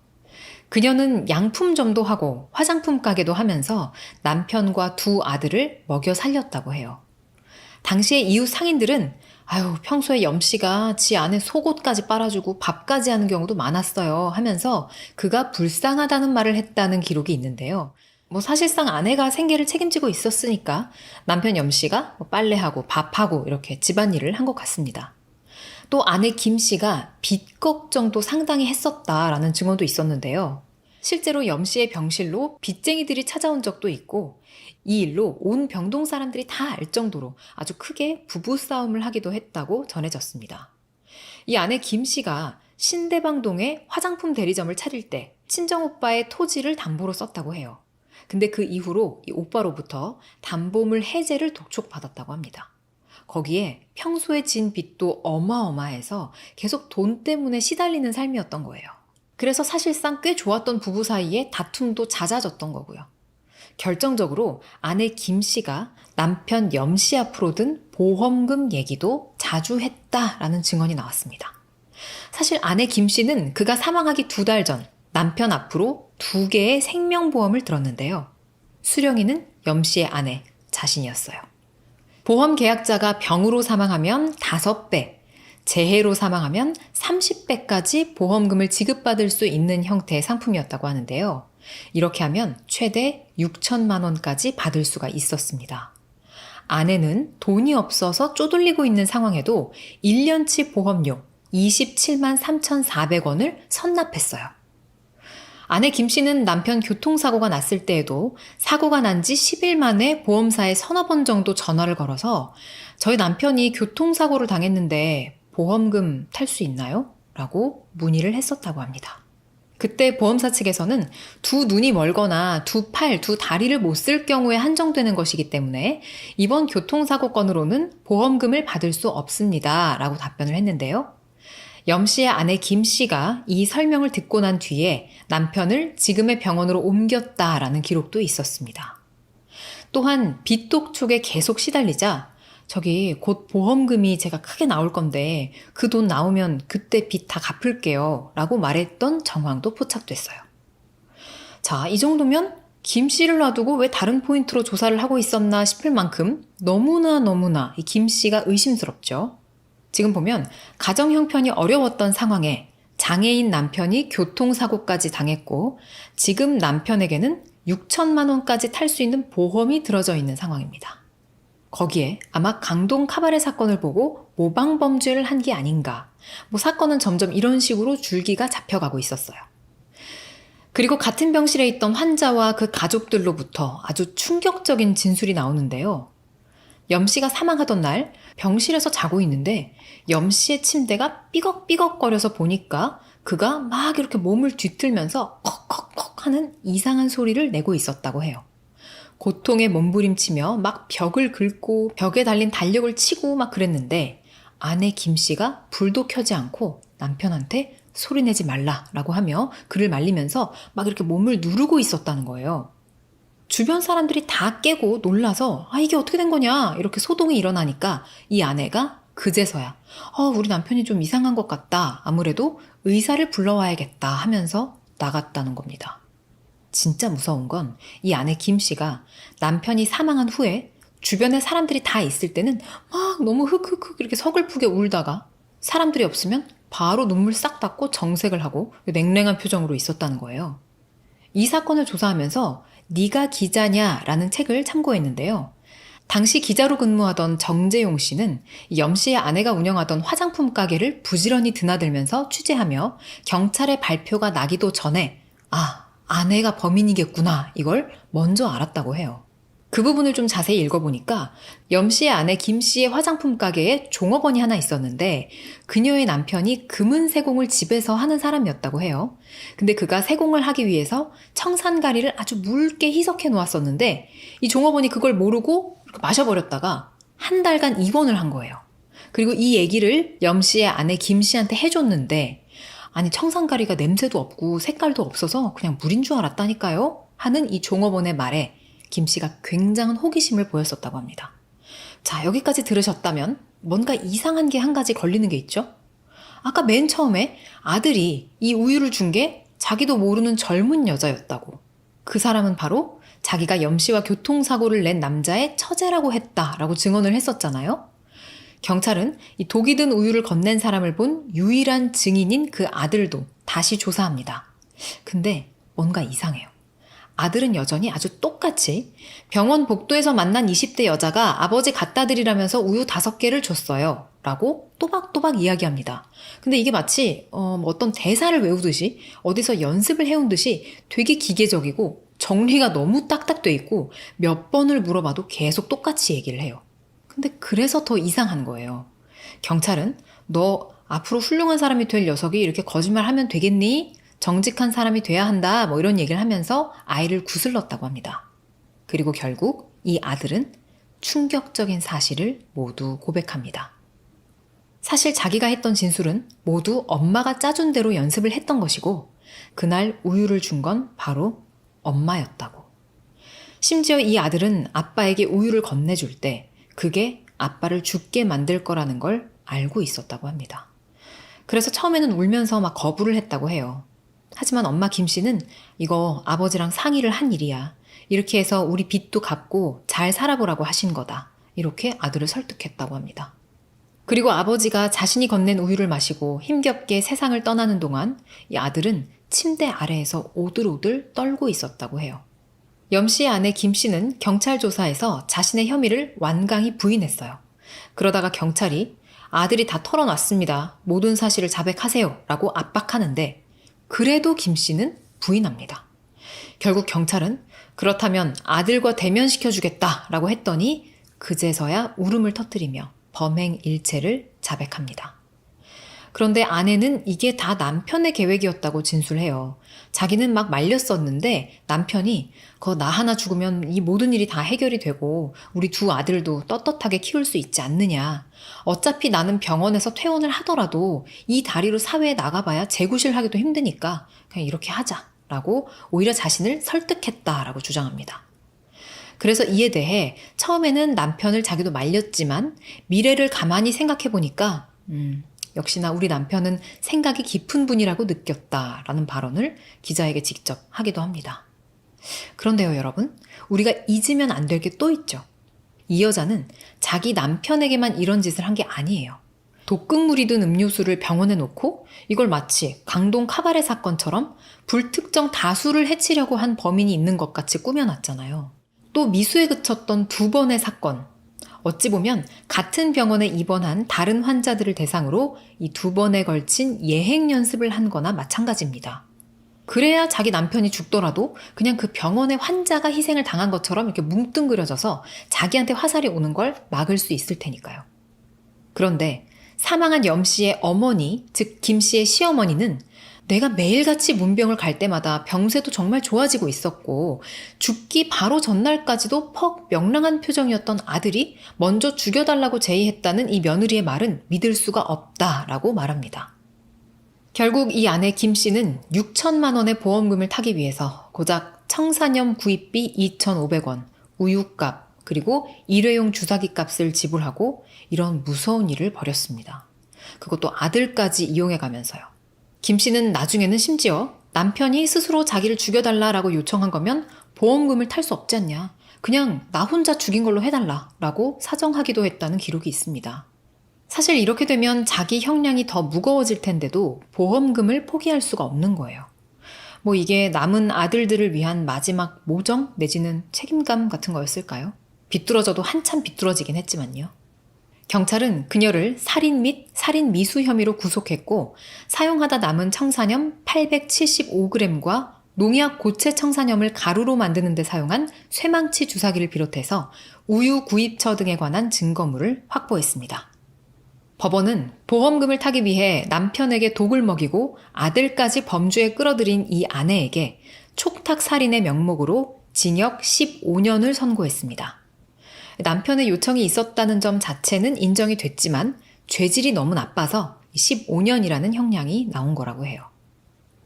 그녀는 양품점도 하고 화장품 가게도 하면서 남편과 2 아들을 먹여 살렸다고 해요. 당시에 이웃 상인들은 평소에 염 씨가 지 아내 속옷까지 빨아주고 밥까지 하는 경우도 많았어요 하면서 그가 불쌍하다는 말을 했다는 기록이 있는데요. 사실상 아내가 생계를 책임지고 있었으니까 남편 염 씨가 빨래하고 밥하고 이렇게 집안일을 한 것 같습니다. 또 아내 김 씨가 빚 걱정도 상당히 했었다라는 증언도 있었는데요. 실제로 염 씨의 병실로 빚쟁이들이 찾아온 적도 있고 이 일로 온 병동 사람들이 다 알 정도로 아주 크게 부부싸움을 하기도 했다고 전해졌습니다. 이 아내 김 씨가 신대방동에 화장품 대리점을 차릴 때 친정오빠의 토지를 담보로 썼다고 해요. 근데 그 이후로 이 오빠로부터 담보물 해제를 독촉받았다고 합니다. 거기에 평소에 진 빚도 어마어마해서 계속 돈 때문에 시달리는 삶이었던 거예요. 그래서 사실상 꽤 좋았던 부부 사이에 다툼도 잦아졌던 거고요. 결정적으로 아내 김 씨가 남편 염 씨 앞으로 든 보험금 얘기도 자주 했다라는 증언이 나왔습니다. 사실 아내 김 씨는 그가 사망하기 2달 전 남편 앞으로 2개의 생명보험을 들었는데요. 수령이는 염 씨의 아내 자신이었어요. 보험 계약자가 병으로 사망하면 5배, 재해로 사망하면 30배까지 보험금을 지급받을 수 있는 형태의 상품이었다고 하는데요. 이렇게 하면 최대 6천만 원까지 받을 수가 있었습니다. 아내는 돈이 없어서 쪼들리고 있는 상황에도 1년치 보험료 27만 3,400원을 선납했어요. 아내 김 씨는 남편 교통사고가 났을 때에도 사고가 난 지 10일 만에 보험사에 서너 번 정도 전화를 걸어서 저희 남편이 교통사고를 당했는데 보험금 탈 수 있나요? 라고 문의를 했었다고 합니다. 그때 보험사 측에서는 두 눈이 멀거나 두 팔, 두 다리를 못 쓸 경우에 한정되는 것이기 때문에 이번 교통사고 건으로는 보험금을 받을 수 없습니다. 라고 답변을 했는데요. 염 씨의 아내 김 씨가 이 설명을 듣고 난 뒤에 남편을 지금의 병원으로 옮겼다라는 기록도 있었습니다. 또한 빚 독촉에 계속 시달리자 저기 곧 보험금이 제가 크게 나올 건데 그 돈 나오면 그때 빚 다 갚을게요 라고 말했던 정황도 포착됐어요. 자, 이 정도면 김 씨를 놔두고 왜 다른 포인트로 조사를 하고 있었나 싶을 만큼 너무나 이 김 씨가 의심스럽죠. 지금 보면 가정 형편이 어려웠던 상황에 장애인 남편이 교통사고까지 당했고 지금 남편에게는 6천만 원까지 탈 수 있는 보험이 들어져 있는 상황입니다. 거기에 아마 강동 카바레 사건을 보고 모방범죄를 한 게 아닌가. 사건은 점점 이런 식으로 줄기가 잡혀가고 있었어요. 그리고 같은 병실에 있던 환자와 그 가족들로부터 아주 충격적인 진술이 나오는데요. 염 씨가 사망하던 날 병실에서 자고 있는데 염 씨의 침대가 삐걱삐걱거려서 보니까 그가 막 이렇게 몸을 뒤틀면서 컥컥컥 하는 이상한 소리를 내고 있었다고 해요. 고통에 몸부림치며 막 벽을 긁고 벽에 달린 달력을 치고 막 그랬는데 아내 김 씨가 불도 켜지 않고 남편한테 소리내지 말라라고 하며 그를 말리면서 막 이렇게 몸을 누르고 있었다는 거예요. 주변 사람들이 다 깨고 놀라서 이게 어떻게 된 거냐 이렇게 소동이 일어나니까 이 아내가 그제서야 우리 남편이 좀 이상한 것 같다. 아무래도 의사를 불러와야겠다 하면서 나갔다는 겁니다. 진짜 무서운 건 이 아내 김 씨가 남편이 사망한 후에 주변에 사람들이 다 있을 때는 막 너무 흑흑흑 이렇게 서글프게 울다가 사람들이 없으면 바로 눈물 싹 닦고 정색을 하고 냉랭한 표정으로 있었다는 거예요. 이 사건을 조사하면서 네가 기자냐라는 책을 참고했는데요. 당시 기자로 근무하던 정재용 씨는 염 씨의 아내가 운영하던 화장품 가게를 부지런히 드나들면서 취재하며 경찰의 발표가 나기도 전에 아내가 범인이겠구나 이걸 먼저 알았다고 해요. 그 부분을 좀 자세히 읽어보니까 염 씨의 아내 김 씨의 화장품 가게에 종업원이 하나 있었는데 그녀의 남편이 금은 세공을 집에서 하는 사람이었다고 해요. 근데 그가 세공을 하기 위해서 청산가리를 아주 묽게 희석해 놓았었는데 이 종업원이 그걸 모르고 마셔버렸다가 한 달간 입원을 한 거예요. 그리고 이 얘기를 염 씨의 아내 김 씨한테 해줬는데 청산가리가 냄새도 없고 색깔도 없어서 그냥 물인 줄 알았다니까요? 하는 이 종업원의 말에 김 씨가 굉장한 호기심을 보였었다고 합니다. 자, 여기까지 들으셨다면 뭔가 이상한 게 한 가지 걸리는 게 있죠? 아까 맨 처음에 아들이 이 우유를 준 게 자기도 모르는 젊은 여자였다고. 그 사람은 바로 자기가 염 씨와 교통사고를 낸 남자의 처제라고 했다라고 증언을 했었잖아요. 경찰은 이 독이 든 우유를 건넨 사람을 본 유일한 증인인 그 아들도 다시 조사합니다. 근데 뭔가 이상해요. 아들은 여전히 아주 똑같이 병원 복도에서 만난 20대 여자가 아버지 갖다 드리라면서 우유 5개를 줬어요. 라고 또박또박 이야기합니다. 근데 이게 마치 어떤 대사를 외우듯이 어디서 연습을 해온 듯이 되게 기계적이고 정리가 너무 딱딱돼 있고 몇 번을 물어봐도 계속 똑같이 얘기를 해요. 근데 그래서 더 이상한 거예요. 경찰은 너 앞으로 훌륭한 사람이 될 녀석이 이렇게 거짓말하면 되겠니? 정직한 사람이 돼야 한다 뭐 이런 얘기를 하면서 아이를 구슬렀다고 합니다. 그리고 결국 이 아들은 충격적인 사실을 모두 고백합니다. 사실 자기가 했던 진술은 모두 엄마가 짜준 대로 연습을 했던 것이고 그날 우유를 준 건 바로 엄마였다고. 심지어 이 아들은 아빠에게 우유를 건네줄 때 그게 아빠를 죽게 만들 거라는 걸 알고 있었다고 합니다. 그래서 처음에는 울면서 막 거부를 했다고 해요. 하지만 엄마 김 씨는 이거 아버지랑 상의를 한 일이야. 이렇게 해서 우리 빚도 갚고 잘 살아보라고 하신 거다. 이렇게 아들을 설득했다고 합니다. 그리고 아버지가 자신이 건넨 우유를 마시고 힘겹게 세상을 떠나는 동안 이 아들은 침대 아래에서 오들오들 떨고 있었다고 해요. 염 씨의 아내 김 씨는 경찰 조사에서 자신의 혐의를 완강히 부인했어요. 그러다가 경찰이 아들이 다 털어놨습니다. 모든 사실을 자백하세요. 라고 압박하는데 그래도 김 씨는 부인합니다. 결국 경찰은 그렇다면 아들과 대면시켜주겠다 라고 했더니 그제서야 울음을 터뜨리며 범행 일체를 자백합니다. 그런데 아내는 이게 다 남편의 계획이었다고 진술해요. 자기는 막 말렸었는데 남편이 그거 나 하나 죽으면 이 모든 일이 다 해결이 되고 우리 두 아들도 떳떳하게 키울 수 있지 않느냐. 어차피 나는 병원에서 퇴원을 하더라도 이 다리로 사회에 나가봐야 재구실하기도 힘드니까 그냥 이렇게 하자라고 오히려 자신을 설득했다라고 주장합니다. 그래서 이에 대해 처음에는 남편을 자기도 말렸지만 미래를 가만히 생각해보니까 역시나 우리 남편은 생각이 깊은 분이라고 느꼈다라는 발언을 기자에게 직접 하기도 합니다. 그런데요, 여러분, 우리가 잊으면 안 될 게 또 있죠. 이 여자는 자기 남편에게만 이런 짓을 한 게 아니에요. 독극물이 든 음료수를 병원에 놓고 이걸 마치 강동 카바레 사건처럼 불특정 다수를 해치려고 한 범인이 있는 것 같이 꾸며놨잖아요. 또 미수에 그쳤던 두 번의 사건, 어찌 보면 같은 병원에 입원한 다른 환자들을 대상으로 이 두 번에 걸친 예행 연습을 한 거나 마찬가지입니다. 그래야 자기 남편이 죽더라도 그냥 그 병원의 환자가 희생을 당한 것처럼 이렇게 뭉뚱그려져서 자기한테 화살이 오는 걸 막을 수 있을 테니까요. 그런데 사망한 염 씨의 어머니, 즉 김 씨의 시어머니는 내가 매일같이 문병을 갈 때마다 병세도 정말 좋아지고 있었고 죽기 바로 전날까지도 퍽 명랑한 표정이었던 아들이 먼저 죽여달라고 제의했다는 이 며느리의 말은 믿을 수가 없다라고 말합니다. 결국 이 아내 김 씨는 6천만 원의 보험금을 타기 위해서 고작 청산염 구입비 2,500원, 우유값, 그리고 일회용 주사기 값을 지불하고 이런 무서운 일을 벌였습니다. 그것도 아들까지 이용해가면서요. 김 씨는 나중에는 심지어 남편이 스스로 자기를 죽여달라라고 요청한 거면 보험금을 탈 수 없지 않냐. 그냥 나 혼자 죽인 걸로 해달라라고 사정하기도 했다는 기록이 있습니다. 사실 이렇게 되면 자기 형량이 더 무거워질 텐데도 보험금을 포기할 수가 없는 거예요. 뭐 이게 남은 아들들을 위한 마지막 모정 내지는 책임감 같은 거였을까요? 비뚤어져도 한참 비뚤어지긴 했지만요. 경찰은 그녀를 살인 및 살인 미수 혐의로 구속했고 사용하다 남은 청산염 875g과 농약 고체 청산염을 가루로 만드는 데 사용한 쇠망치 주사기를 비롯해서 우유 구입처 등에 관한 증거물을 확보했습니다. 법원은 보험금을 타기 위해 남편에게 독을 먹이고 아들까지 범주에 끌어들인 이 아내에게 촉탁살인의 명목으로 징역 15년을 선고했습니다. 남편의 요청이 있었다는 점 자체는 인정이 됐지만 죄질이 너무 나빠서 15년이라는 형량이 나온 거라고 해요.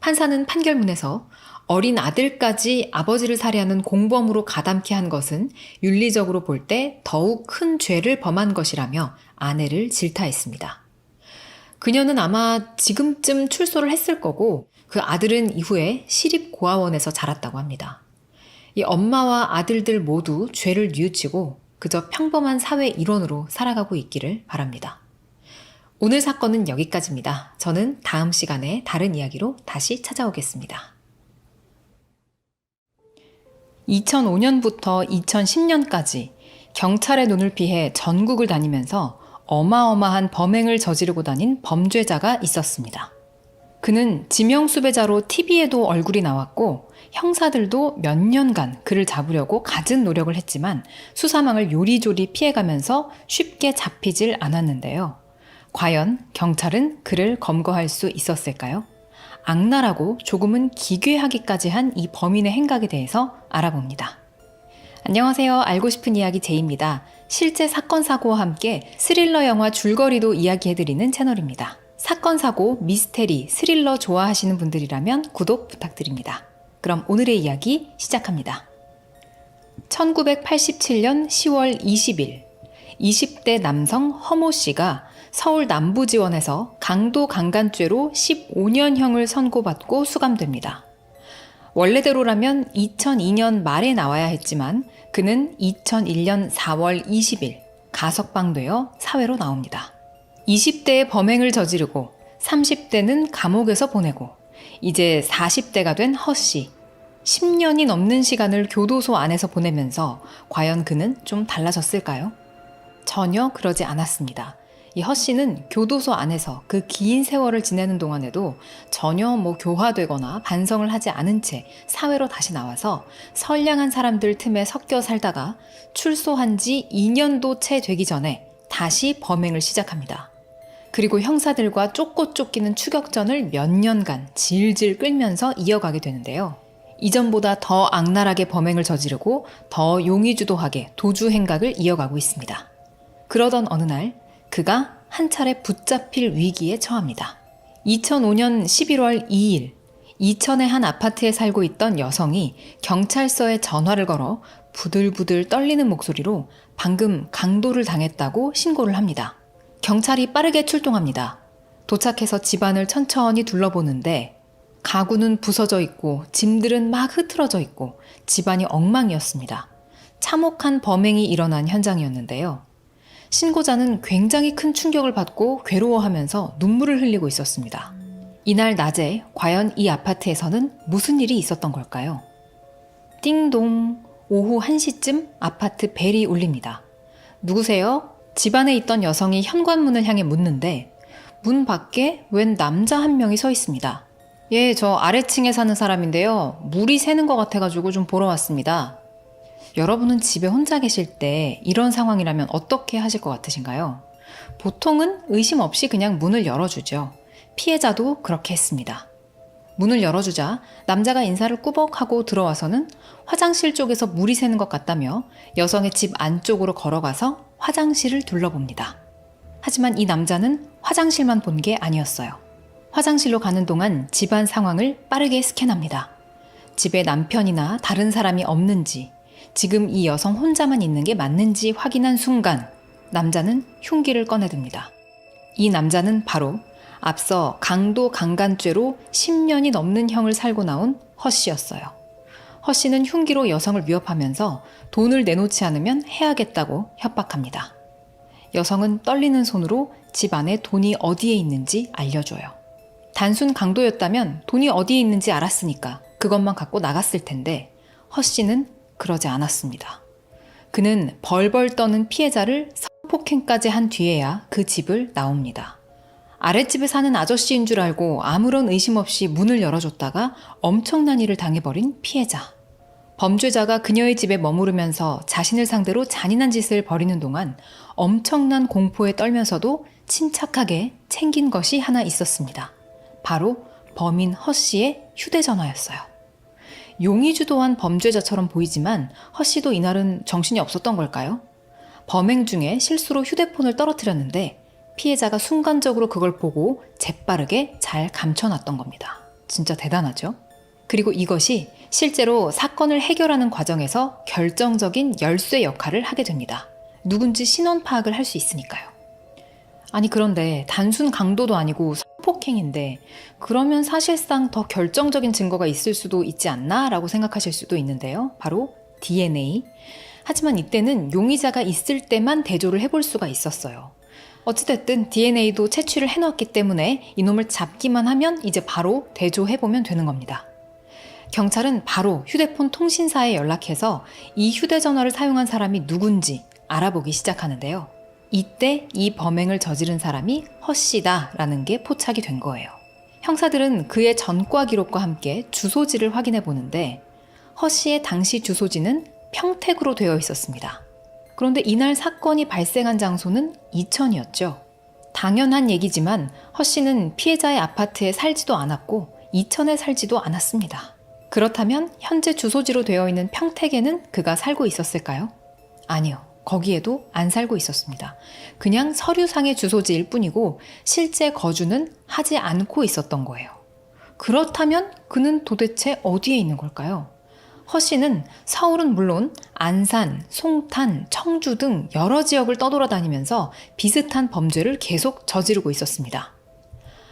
판사는 판결문에서 어린 아들까지 아버지를 살해하는 공범으로 가담케 한 것은 윤리적으로 볼 때 더욱 큰 죄를 범한 것이라며 아내를 질타했습니다. 그녀는 아마 지금쯤 출소를 했을 거고 그 아들은 이후에 시립고아원에서 자랐다고 합니다. 이 엄마와 아들들 모두 죄를 뉘우치고 그저 평범한 사회 일원으로 살아가고 있기를 바랍니다. 오늘 사건은 여기까지입니다. 저는 다음 시간에 다른 이야기로 다시 찾아오겠습니다. 2005년부터 2010년까지 경찰의 눈을 피해 전국을 다니면서 어마어마한 범행을 저지르고 다닌 범죄자가 있었습니다. 그는 지명수배자로 TV에도 얼굴이 나왔고 형사들도 몇 년간 그를 잡으려고 갖은 노력을 했지만 수사망을 요리조리 피해가면서 쉽게 잡히질 않았는데요. 과연 경찰은 그를 검거할 수 있었을까요? 악랄하고 조금은 기괴하기까지 한 이 범인의 행각에 대해서 알아봅니다. 안녕하세요. 알고 싶은 이야기 제이입니다. 실제 사건 사고와 함께 스릴러 영화 줄거리도 이야기해드리는 채널입니다. 사건 사고, 미스테리, 스릴러 좋아하시는 분들이라면 구독 부탁드립니다. 그럼 오늘의 이야기 시작합니다. 1987년 10월 20일 20대 남성 허모 씨가 서울 남부지원에서 강도 강간죄로 15년형을 선고받고 수감됩니다. 원래대로라면 2002년 말에 나와야 했지만 그는 2001년 4월 20일 가석방되어 사회로 나옵니다. 20대에 범행을 저지르고 30대는 감옥에서 보내고 이제 40대가 된 허 씨. 10년이 넘는 시간을 교도소 안에서 보내면서 과연 그는 좀 달라졌을까요? 전혀 그러지 않았습니다. 이 허 씨는 교도소 안에서 그 긴 세월을 지내는 동안에도 전혀 교화되거나 반성을 하지 않은 채 사회로 다시 나와서 선량한 사람들 틈에 섞여 살다가 출소한 지 2년도 채 되기 전에 다시 범행을 시작합니다. 그리고 형사들과 쫓고 쫓기는 추격전을 몇 년간 질질 끌면서 이어가게 되는데요. 이전보다 더 악랄하게 범행을 저지르고 더 용의주도하게 도주 행각을 이어가고 있습니다. 그러던 어느 날 그가 한 차례 붙잡힐 위기에 처합니다. 2005년 11월 2일 이천의 한 아파트에 살고 있던 여성이 경찰서에 전화를 걸어 부들부들 떨리는 목소리로 방금 강도를 당했다고 신고를 합니다. 경찰이 빠르게 출동합니다. 도착해서 집안을 천천히 둘러보는데 가구는 부서져 있고 짐들은 막 흐트러져 있고 집안이 엉망이었습니다. 참혹한 범행이 일어난 현장이었는데요. 신고자는 굉장히 큰 충격을 받고 괴로워하면서 눈물을 흘리고 있었습니다. 이날 낮에 과연 이 아파트에서는 무슨 일이 있었던 걸까요? 띵동, 오후 1시쯤 아파트 벨이 울립니다. 누구세요? 집안에 있던 여성이 현관문을 향해 묻는데 문 밖에 웬 남자 한 명이 서 있습니다. 예, 저 아래층에 사는 사람인데요. 물이 새는 것 같아가지고 좀 보러 왔습니다. 여러분은 집에 혼자 계실 때 이런 상황이라면 어떻게 하실 것 같으신가요? 보통은 의심 없이 그냥 문을 열어주죠. 피해자도 그렇게 했습니다. 문을 열어주자 남자가 인사를 꾸벅하고 들어와서는 화장실 쪽에서 물이 새는 것 같다며 여성의 집 안쪽으로 걸어가서 화장실을 둘러봅니다. 하지만 이 남자는 화장실만 본 게 아니었어요. 화장실로 가는 동안 집안 상황을 빠르게 스캔합니다. 집에 남편이나 다른 사람이 없는지, 지금 이 여성 혼자만 있는 게 맞는지 확인한 순간 남자는 흉기를 꺼내듭니다. 이 남자는 바로 앞서 강도 강간죄로 10년이 넘는 형을 살고 나온 허 씨였어요. 허 씨는 흉기로 여성을 위협하면서 돈을 내놓지 않으면 해야겠다고 협박합니다. 여성은 떨리는 손으로 집 안에 돈이 어디에 있는지 알려줘요. 단순 강도였다면 돈이 어디에 있는지 알았으니까 그것만 갖고 나갔을 텐데 허 씨는 그러지 않았습니다. 그는 벌벌 떠는 피해자를 성폭행까지 한 뒤에야 그 집을 나옵니다. 아랫집에 사는 아저씨인 줄 알고 아무런 의심 없이 문을 열어줬다가 엄청난 일을 당해버린 피해자. 범죄자가 그녀의 집에 머무르면서 자신을 상대로 잔인한 짓을 벌이는 동안 엄청난 공포에 떨면서도 침착하게 챙긴 것이 하나 있었습니다. 바로 범인 허 씨의 휴대전화였어요. 용의주도한 범죄자처럼 보이지만 허 씨도 이날은 정신이 없었던 걸까요? 범행 중에 실수로 휴대폰을 떨어뜨렸는데 피해자가 순간적으로 그걸 보고 재빠르게 잘 감춰놨던 겁니다. 진짜 대단하죠? 그리고 이것이 실제로 사건을 해결하는 과정에서 결정적인 열쇠 역할을 하게 됩니다. 누군지 신원 파악을 할 수 있으니까요. 아니 그런데 단순 강도도 아니고 성폭행인데 그러면 사실상 더 결정적인 증거가 있을 수도 있지 않나? 라고 생각하실 수도 있는데요. 바로 DNA. 하지만 이때는 용의자가 있을 때만 대조를 해볼 수가 있었어요. 어찌됐든 DNA도 채취를 해놓았기 때문에 이놈을 잡기만 하면 이제 바로 대조해보면 되는 겁니다. 경찰은 바로 휴대폰 통신사에 연락해서 이 휴대전화를 사용한 사람이 누군지 알아보기 시작하는데요. 이때 이 범행을 저지른 사람이 허 씨다라는 게 포착이 된 거예요. 형사들은 그의 전과 기록과 함께 주소지를 확인해 보는데 허 씨의 당시 주소지는 평택으로 되어 있었습니다. 그런데 이날 사건이 발생한 장소는 이천이었죠. 당연한 얘기지만 허 씨는 피해자의 아파트에 살지도 않았고 이천에 살지도 않았습니다. 그렇다면 현재 주소지로 되어 있는 평택에는 그가 살고 있었을까요? 아니요. 거기에도 안 살고 있었습니다. 그냥 서류상의 주소지일 뿐이고 실제 거주는 하지 않고 있었던 거예요. 그렇다면 그는 도대체 어디에 있는 걸까요? 허 씨는 서울은 물론 안산, 송탄, 청주 등 여러 지역을 떠돌아다니면서 비슷한 범죄를 계속 저지르고 있었습니다.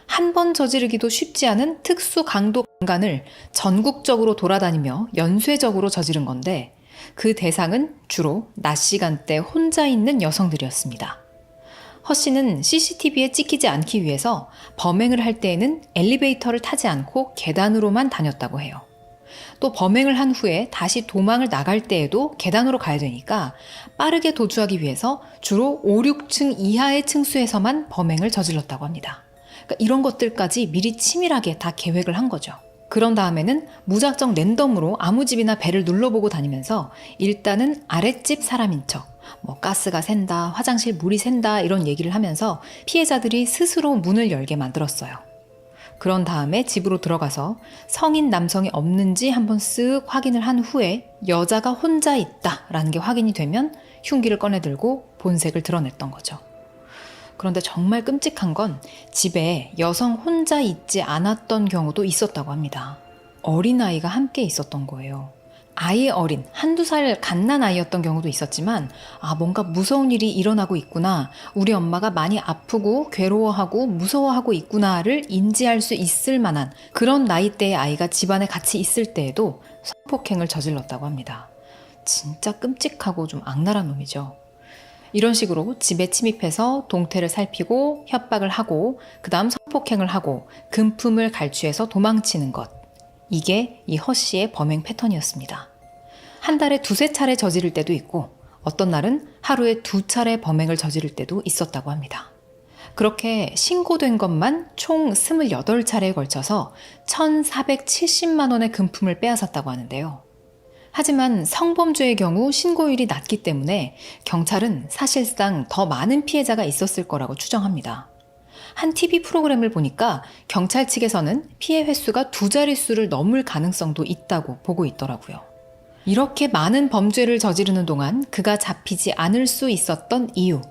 한 번 저지르기도 쉽지 않은 특수 강도 강간을 전국적으로 돌아다니며 연쇄적으로 저지른 건데 그 대상은 주로 낮 시간대 혼자 있는 여성들이었습니다. 허 씨는 CCTV에 찍히지 않기 위해서 범행을 할 때에는 엘리베이터를 타지 않고 계단으로만 다녔다고 해요. 또 범행을 한 후에 다시 도망을 나갈 때에도 계단으로 가야 되니까 빠르게 도주하기 위해서 주로 5, 6층 이하의 층수에서만 범행을 저질렀다고 합니다. 그러니까 이런 것들까지 미리 치밀하게 다 계획을 한 거죠. 그런 다음에는 무작정 랜덤으로 아무 집이나 배를 눌러보고 다니면서 일단은 아랫집 사람인 척, 가스가 샌다, 화장실 물이 샌다 이런 얘기를 하면서 피해자들이 스스로 문을 열게 만들었어요. 그런 다음에 집으로 들어가서 성인 남성이 없는지 한번 쓱 확인을 한 후에 여자가 혼자 있다라는 게 확인이 되면 흉기를 꺼내들고 본색을 드러냈던 거죠. 그런데 정말 끔찍한 건 집에 여성 혼자 있지 않았던 경우도 있었다고 합니다. 어린아이가 함께 있었던 거예요. 아예 어린, 한두 살 갓난 아이였던 경우도 있었지만 뭔가 무서운 일이 일어나고 있구나, 우리 엄마가 많이 아프고 괴로워하고 무서워하고 있구나를 인지할 수 있을 만한 그런 나이대의 아이가 집안에 같이 있을 때에도 성폭행을 저질렀다고 합니다. 진짜 끔찍하고 좀 악랄한 놈이죠. 이런 식으로 집에 침입해서 동태를 살피고 협박을 하고 그 다음 성폭행을 하고 금품을 갈취해서 도망치는 것. 이게 이 허 씨의 범행 패턴이었습니다. 한 달에 2~3차례 저지를 때도 있고 어떤 날은 하루에 2차례 범행을 저지를 때도 있었다고 합니다. 그렇게 신고된 것만 총 28차례에 걸쳐서 1,470만 원의 금품을 빼앗았다고 하는데요. 하지만 성범죄의 경우 신고율이 낮기 때문에 경찰은 사실상 더 많은 피해자가 있었을 거라고 추정합니다. 한 TV 프로그램을 보니까 경찰 측에서는 피해 횟수가 2자릿수를 넘을 가능성도 있다고 보고 있더라고요. 이렇게 많은 범죄를 저지르는 동안 그가 잡히지 않을 수 있었던 이유.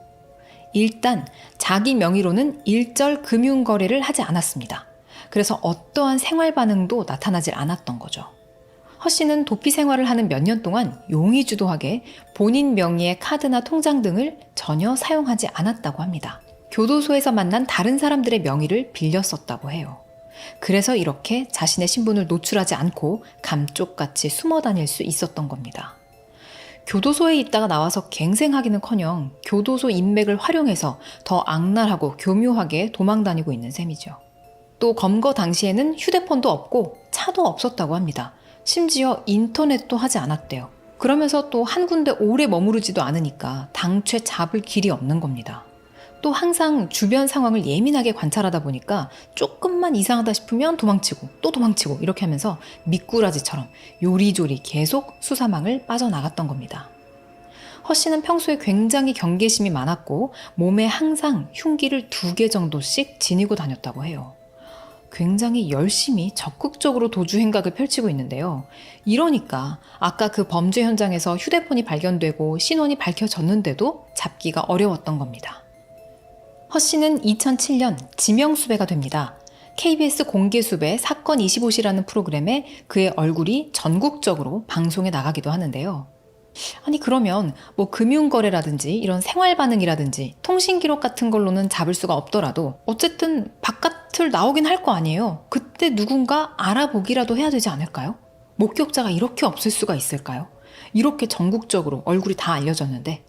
일단 자기 명의로는 일절 금융거래를 하지 않았습니다. 그래서 어떠한 생활 반응도 나타나질 않았던 거죠. 허 씨는 도피 생활을 하는 몇 년 동안 용의주도하게 본인 명의의 카드나 통장 등을 전혀 사용하지 않았다고 합니다. 교도소에서 만난 다른 사람들의 명의를 빌려 썼다고 해요. 그래서 이렇게 자신의 신분을 노출하지 않고 감쪽같이 숨어 다닐 수 있었던 겁니다. 교도소에 있다가 나와서 갱생하기는커녕 교도소 인맥을 활용해서 더 악랄하고 교묘하게 도망다니고 있는 셈이죠. 또 검거 당시에는 휴대폰도 없고 차도 없었다고 합니다. 심지어 인터넷도 하지 않았대요. 그러면서 또 한 군데 오래 머무르지도 않으니까 당최 잡을 길이 없는 겁니다. 또 항상 주변 상황을 예민하게 관찰하다 보니까 조금만 이상하다 싶으면 도망치고 또 도망치고 이렇게 하면서 미꾸라지처럼 요리조리 계속 수사망을 빠져나갔던 겁니다. 허 씨는 평소에 굉장히 경계심이 많았고 몸에 항상 흉기를 2개 정도씩 지니고 다녔다고 해요. 굉장히 열심히 적극적으로 도주 행각을 펼치고 있는데요. 이러니까 아까 그 범죄 현장에서 휴대폰이 발견되고 신원이 밝혀졌는데도 잡기가 어려웠던 겁니다. 허 씨는 2007년 지명수배가 됩니다. KBS 공개수배 사건 25시라는 프로그램에 그의 얼굴이 전국적으로 방송에 나가기도 하는데요. 아니 그러면 금융거래라든지 이런 생활반응이라든지 통신기록 같은 걸로는 잡을 수가 없더라도 어쨌든 바깥을 나오긴 할 거 아니에요. 그때 누군가 알아보기라도 해야 되지 않을까요? 목격자가 이렇게 없을 수가 있을까요? 이렇게 전국적으로 얼굴이 다 알려졌는데.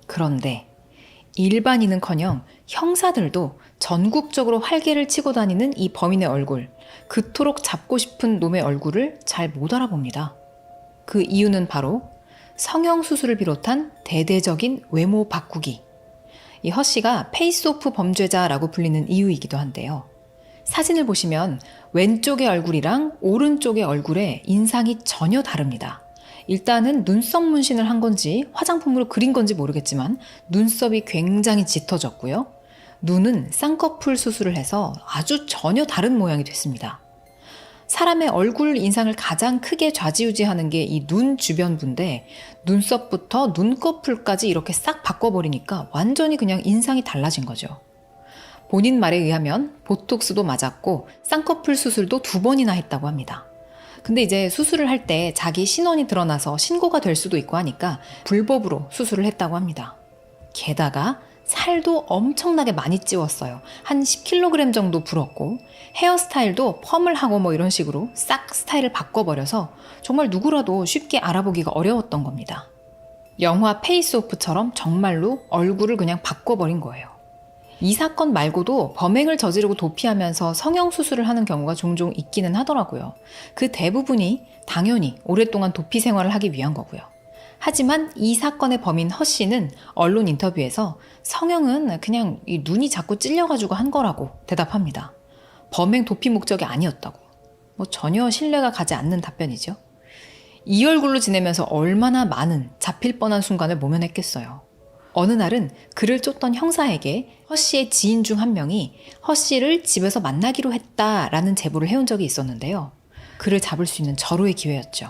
그런데 일반인은커녕 형사들도 전국적으로 활개를 치고 다니는 이 범인의 얼굴, 그토록 잡고 싶은 놈의 얼굴을 잘 못 알아봅니다. 그 이유는 바로 성형수술을 비롯한 대대적인 외모 바꾸기. 이 허 씨가 페이스오프 범죄자라고 불리는 이유이기도 한데요. 사진을 보시면 왼쪽의 얼굴이랑 오른쪽의 얼굴의 인상이 전혀 다릅니다. 일단은 눈썹 문신을 한 건지 화장품으로 그린 건지 모르겠지만 눈썹이 굉장히 짙어졌고요. 눈은 쌍꺼풀 수술을 해서 아주 전혀 다른 모양이 됐습니다. 사람의 얼굴 인상을 가장 크게 좌지우지하는 게 이 눈 주변부인데 눈썹부터 눈꺼풀까지 이렇게 싹 바꿔버리니까 완전히 그냥 인상이 달라진 거죠. 본인 말에 의하면 보톡스도 맞았고 쌍꺼풀 수술도 2번이나 했다고 합니다. 근데 이제 수술을 할 때 자기 신원이 드러나서 신고가 될 수도 있고 하니까 불법으로 수술을 했다고 합니다. 게다가 살도 엄청나게 많이 찌웠어요. 한 10kg 정도 불었고 헤어스타일도 펌을 하고 뭐 이런 식으로 싹 스타일을 바꿔버려서 정말 누구라도 쉽게 알아보기가 어려웠던 겁니다. 영화 페이스오프처럼 정말로 얼굴을 그냥 바꿔버린 거예요. 이 사건 말고도 범행을 저지르고 도피하면서 성형수술을 하는 경우가 종종 있기는 하더라고요. 그 대부분이 당연히 오랫동안 도피 생활을 하기 위한 거고요. 하지만 이 사건의 범인 허 씨는 언론 인터뷰에서 성형은 그냥 이 눈이 자꾸 찔려가지고 한 거라고 대답합니다. 범행 도피 목적이 아니었다고. 전혀 신뢰가 가지 않는 답변이죠. 이 얼굴로 지내면서 얼마나 많은 잡힐 뻔한 순간을 모면했겠어요. 어느 날은 그를 쫓던 형사에게 허 씨의 지인 중 한 명이 허 씨를 집에서 만나기로 했다라는 제보를 해온 적이 있었는데요. 그를 잡을 수 있는 절호의 기회였죠.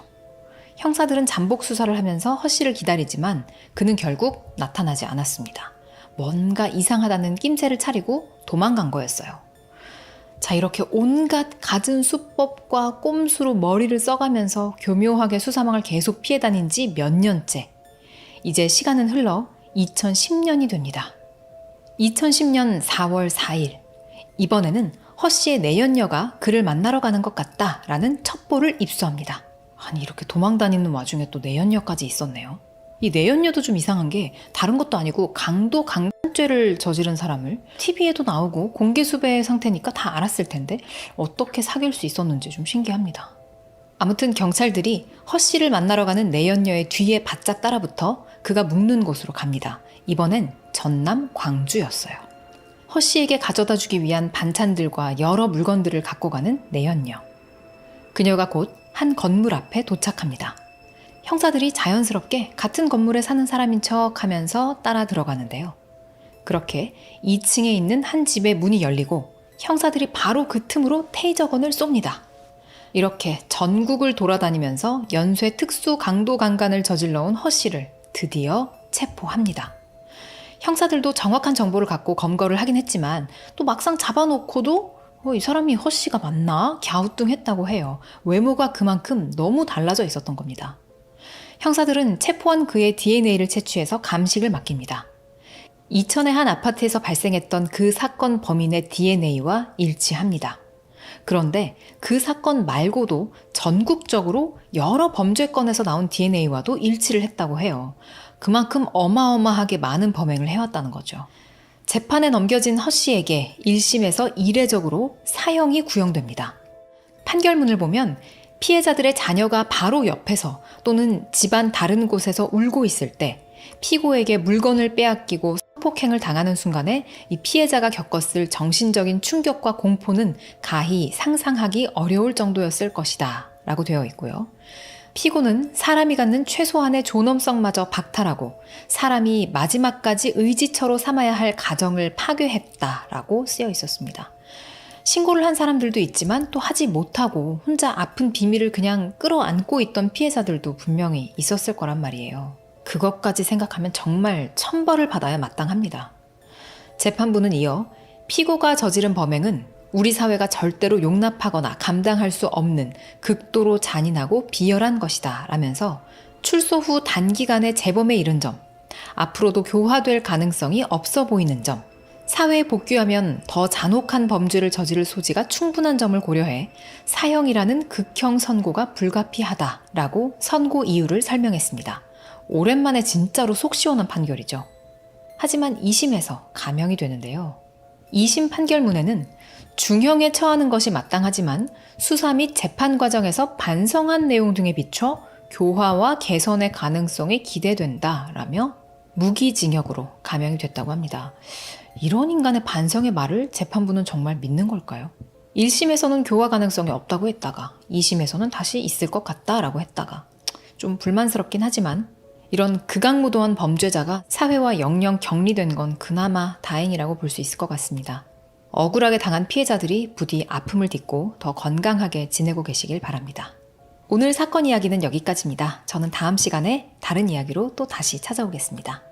형사들은 잠복 수사를 하면서 허 씨를 기다리지만 그는 결국 나타나지 않았습니다. 뭔가 이상하다는 낌새를 차리고 도망간 거였어요. 자, 이렇게 온갖 갖은 수법과 꼼수로 머리를 써가면서 교묘하게 수사망을 계속 피해 다닌 지 몇 년째. 이제 시간은 흘러 2010년이 됩니다. 2010년 4월 4일, 이번에는 허 씨의 내연녀가 그를 만나러 가는 것 같다라는 첩보를 입수합니다. 아니, 이렇게 도망다니는 와중에 또 내연녀까지 있었네요. 이 내연녀도 좀 이상한 게 다른 것도 아니고 강도 강간죄를 저지른 사람을 TV에도 나오고 공개 수배 상태니까 다 알았을 텐데 어떻게 사귈 수 있었는지 좀 신기합니다. 아무튼 경찰들이 허 씨를 만나러 가는 내연녀의 뒤에 바짝 따라붙어 그가 묵는 곳으로 갑니다. 이번엔 전남 광주였어요. 허 씨에게 가져다 주기 위한 반찬들과 여러 물건들을 갖고 가는 내연녀. 그녀가 곧 한 건물 앞에 도착합니다. 형사들이 자연스럽게 같은 건물에 사는 사람인 척 하면서 따라 들어가는데요. 그렇게 2층에 있는 한 집의 문이 열리고 형사들이 바로 그 틈으로 테이저건을 쏩니다. 이렇게 전국을 돌아다니면서 연쇄 특수 강도 강간을 저질러 온 허 씨를 드디어 체포합니다. 형사들도 정확한 정보를 갖고 검거를 하긴 했지만 또 막상 잡아놓고도 이 사람이 허 씨가 맞나? 갸우뚱했다고 해요. 외모가 그만큼 너무 달라져 있었던 겁니다. 형사들은 체포한 그의 DNA를 채취해서 감식을 맡깁니다. 이천의 한 아파트에서 발생했던 그 사건 범인의 DNA와 일치합니다. 그런데 그 사건 말고도 전국적으로 여러 범죄건에서 나온 DNA와도 일치를 했다고 해요. 그만큼 어마어마하게 많은 범행을 해왔다는 거죠. 재판에 넘겨진 허 씨에게 1심에서 이례적으로 사형이 구형됩니다. 판결문을 보면 피해자들의 자녀가 바로 옆에서 또는 집안 다른 곳에서 울고 있을 때 피고에게 물건을 빼앗기고 성폭행을 당하는 순간에 이 피해자가 겪었을 정신적인 충격과 공포는 가히 상상하기 어려울 정도였을 것이다 라고 되어 있고요. 피고는 사람이 갖는 최소한의 존엄성마저 박탈하고 사람이 마지막까지 의지처로 삼아야 할 가정을 파괴했다라고 쓰여 있었습니다. 신고를 한 사람들도 있지만 또 하지 못하고 혼자 아픈 비밀을 그냥 끌어안고 있던 피해자들도 분명히 있었을 거란 말이에요. 그것까지 생각하면 정말 천벌을 받아야 마땅합니다. 재판부는 이어 피고가 저지른 범행은 우리 사회가 절대로 용납하거나 감당할 수 없는 극도로 잔인하고 비열한 것이다 라면서 출소 후 단기간에 재범에 이른 점, 앞으로도 교화될 가능성이 없어 보이는 점, 사회에 복귀하면 더 잔혹한 범죄를 저지를 소지가 충분한 점을 고려해 사형이라는 극형 선고가 불가피하다라고 선고 이유를 설명했습니다. 오랜만에 진짜로 속 시원한 판결이죠. 하지만 2심에서 감형이 되는데요. 2심 판결문에는 중형에 처하는 것이 마땅하지만 수사 및 재판 과정에서 반성한 내용 등에 비춰 교화와 개선의 가능성이 기대된다라며 무기징역으로 감형이 됐다고 합니다. 이런 인간의 반성의 말을 재판부는 정말 믿는 걸까요? 1심에서는 교화 가능성이 없다고 했다가 2심에서는 다시 있을 것 같다라고 했다가 좀 불만스럽긴 하지만 이런 극악무도한 범죄자가 사회와 영영 격리된 건 그나마 다행이라고 볼 수 있을 것 같습니다. 억울하게 당한 피해자들이 부디 아픔을 딛고 더 건강하게 지내고 계시길 바랍니다. 오늘 사건 이야기는 여기까지입니다. 저는 다음 시간에 다른 이야기로 또 다시 찾아오겠습니다.